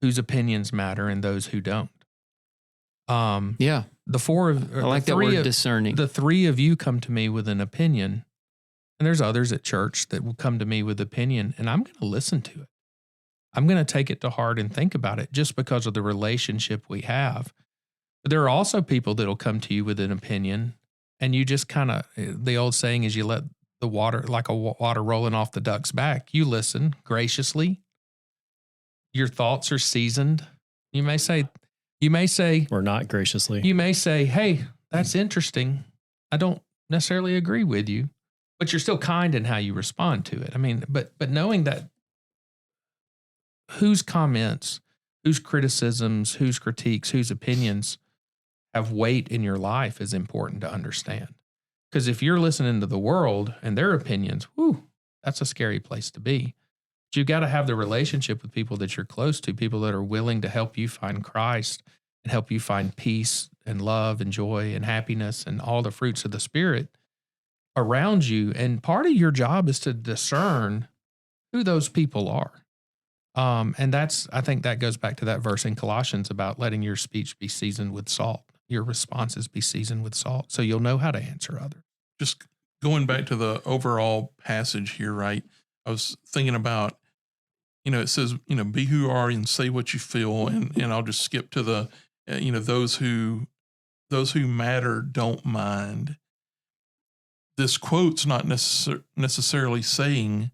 whose opinions matter, and those who don't. Yeah. I like that word, discerning. The three of you come to me with an opinion, and there's others at church that will come to me with opinion, and I'm going to listen to it. I'm going to take it to heart and think about it, just because of the relationship we have. But there are also people that will come to you with an opinion, and you just kind of, the old saying is, you let the water, like a water rolling off the duck's back. You listen graciously. Your thoughts are seasoned. You may say, or not graciously. You may say, hey, that's interesting. I don't necessarily agree with you, but you're still kind in how you respond to it. I mean, but knowing that whose comments, whose criticisms, whose critiques, whose opinions have weight in your life is important to understand. Because if you're listening to the world and their opinions, that's a scary place to be. But you got to have the relationship with people that you're close to, people that are willing to help you find Christ and help you find peace and love and joy and happiness and all the fruits of the Spirit around you. And part of your job is to discern who those people are. And I think that goes back to that verse in Colossians about letting your speech be seasoned with salt, your responses be seasoned with salt, so you'll know how to answer others. Just going back to the overall passage here, right? I was thinking about, it says, be who you are and say what you feel. And I'll just skip to the, those who matter don't mind. this quote's not necessarily saying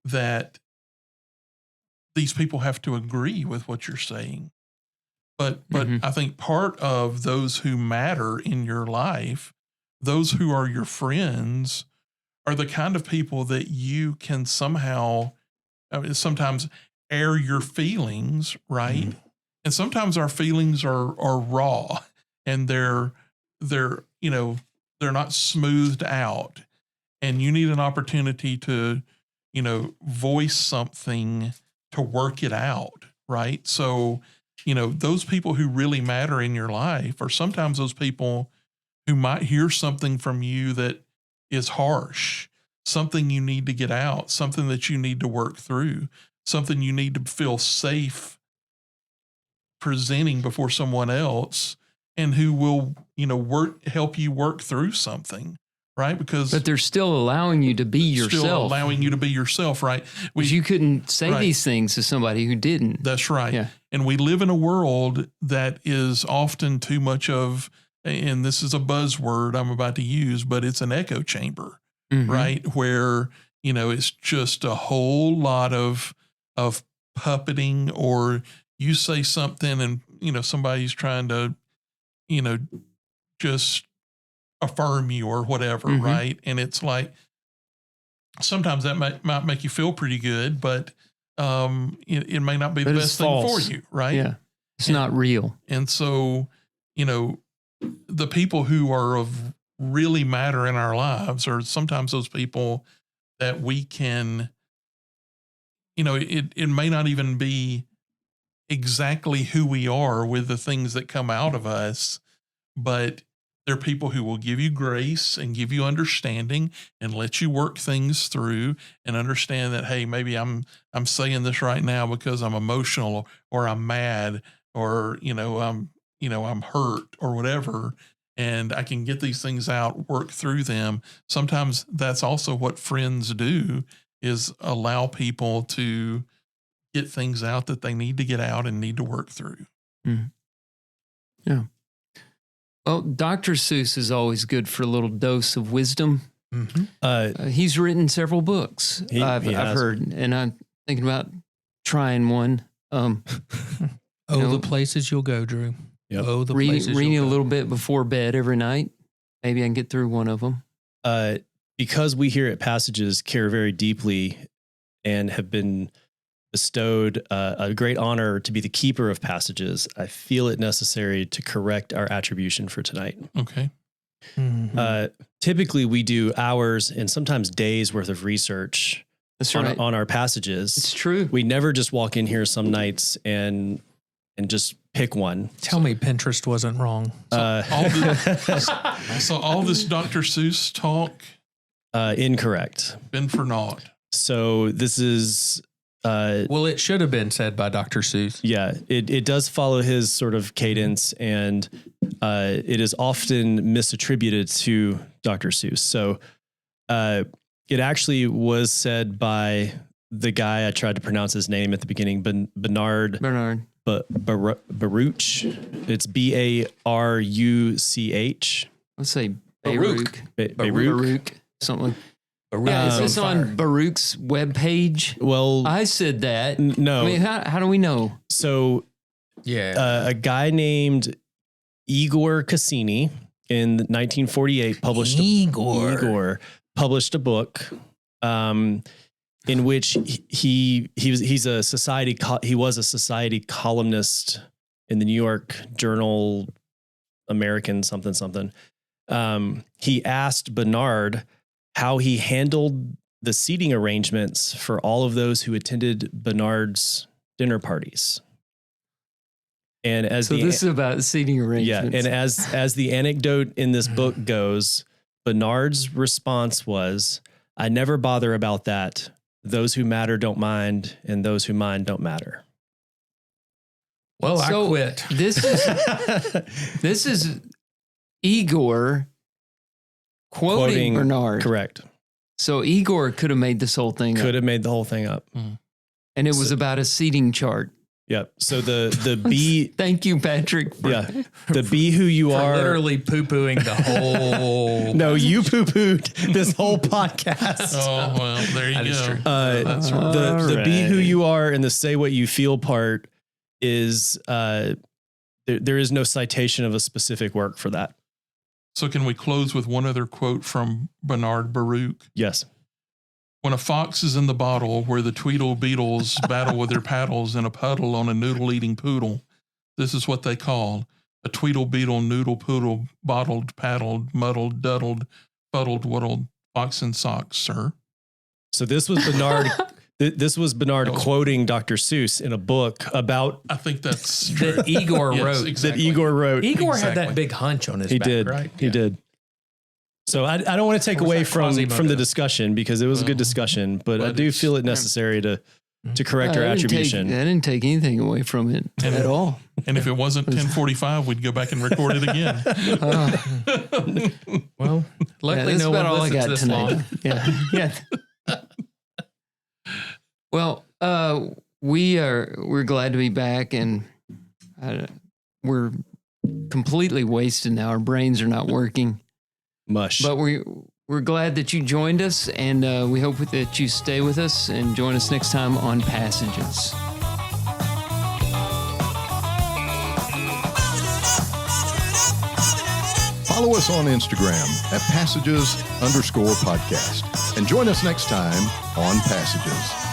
that these people have to agree with what you're saying. But I think part of those who matter in your life, those who are your friends, are the kind of people that you can somehow, sometimes air your feelings, right? Mm-hmm. And sometimes our feelings are raw, and they're not smoothed out, and you need an opportunity to, voice something to work it out, right? So, those people who really matter in your life are sometimes those people who might hear something from you that is harsh, something you need to get out, something that you need to work through, something you need to feel safe presenting before someone else, and who will, help you work through something, right? But they're still allowing you to be yourself. Still allowing you to be yourself, right? You couldn't say these things to somebody who didn't. That's right. Yeah. And we live in a world that is often too much of, and this is a buzzword I'm about to use, but it's an echo chamber, right? Where, it's just a whole lot of puppeting, or you say something and, somebody's trying to, just affirm you or whatever, right? And it's like, sometimes that might make you feel pretty good, but it may not be the best thing for you, right? Yeah, it's not real. And so, the people who are of really matter in our lives are sometimes those people that we can, it may not even be exactly who we are with the things that come out of us, but they're people who will give you grace and give you understanding and let you work things through and understand that, hey, maybe I'm saying this right now because I'm emotional, or I'm mad, or, I'm hurt or whatever, and I can get these things out, work through them. Sometimes that's also what friends do, is allow people to get things out that they need to get out and need to work through. Yeah. Well, Dr. Seuss is always good for a little dose of wisdom. He's written several books, I've heard, and I'm thinking about trying one. The places you'll go, Drew. Yep. Reading a little bit before bed every night. Maybe I can get through one of them. Because we here at Passages care very deeply and have been bestowed a great honor to be the keeper of Passages, I feel it necessary to correct our attribution for tonight. Okay. Typically, we do hours and sometimes days worth of research on our passages. It's true. We never just walk in here some nights and just pick one. Tell me Pinterest wasn't wrong. So all this Dr. Seuss talk? Incorrect. Been for naught. So this is... well, it should have been said by Dr. Seuss. Yeah, it does follow his sort of cadence, and it is often misattributed to Dr. Seuss. So it actually was said by the guy, I tried to pronounce his name at the beginning, Bernard. Baruch. It's Baruch. Let's say Baruch. Baruch. Something. Yeah, is this on Baruch's webpage? Well, I said that. No. I mean, how do we know? So, a guy named Igor Cassini in 1948 published a book in which he was a society columnist in the New York Journal American something. He asked Bernard how he handled the seating arrangements for all of those who attended Bernard's dinner parties. And this is about seating arrangements. Yeah, and as the anecdote in this book goes, Bernard's response was, "I never bother about that. Those who matter don't mind, and those who mind don't matter." Well, I quit. This is Igor quoting Bernard. Correct. So Igor could have made this whole thing up. Could have made the whole thing up. And it was about a seating chart. Yep. So the be Thank you, Patrick. the be who you are. Literally poo-pooing the whole. No, you poo-pooed this whole podcast. Oh, well, there you That go. is true. That's right. The be who you are and the say what you feel part is there is no citation of a specific work for that. So can we close with one other quote from Bernard Baruch? Yes. When a fox is in the bottle where the Tweedle Beetles battle with their paddles in a puddle on a noodle-eating poodle, this is what they call a Tweedle Beetle noodle poodle bottled, paddled, muddled, duddled, fuddled, wuddled, fox in socks, sir. So this was Bernard. This was Bernard quoting Dr. Seuss in a book about. I think that's true. That Igor Yes, wrote. exactly. That Igor wrote. Igor had that big hunch on his He back, did. right? He did. So I don't want to take away from the discussion because it was a good discussion, but I do feel it necessary to correct our attribution. I didn't take anything away from it at all. And if it wasn't 10:45, we'd go back and record it again. Well, luckily that's no about one all I listens got this tonight. long. Yeah. Well, we're glad to be back, and we're completely wasted now. Our brains are not working. Mush. But we're glad that you joined us, and we hope that you stay with us and join us next time on Passages. Follow us on Instagram at passages_podcast and join us next time on Passages.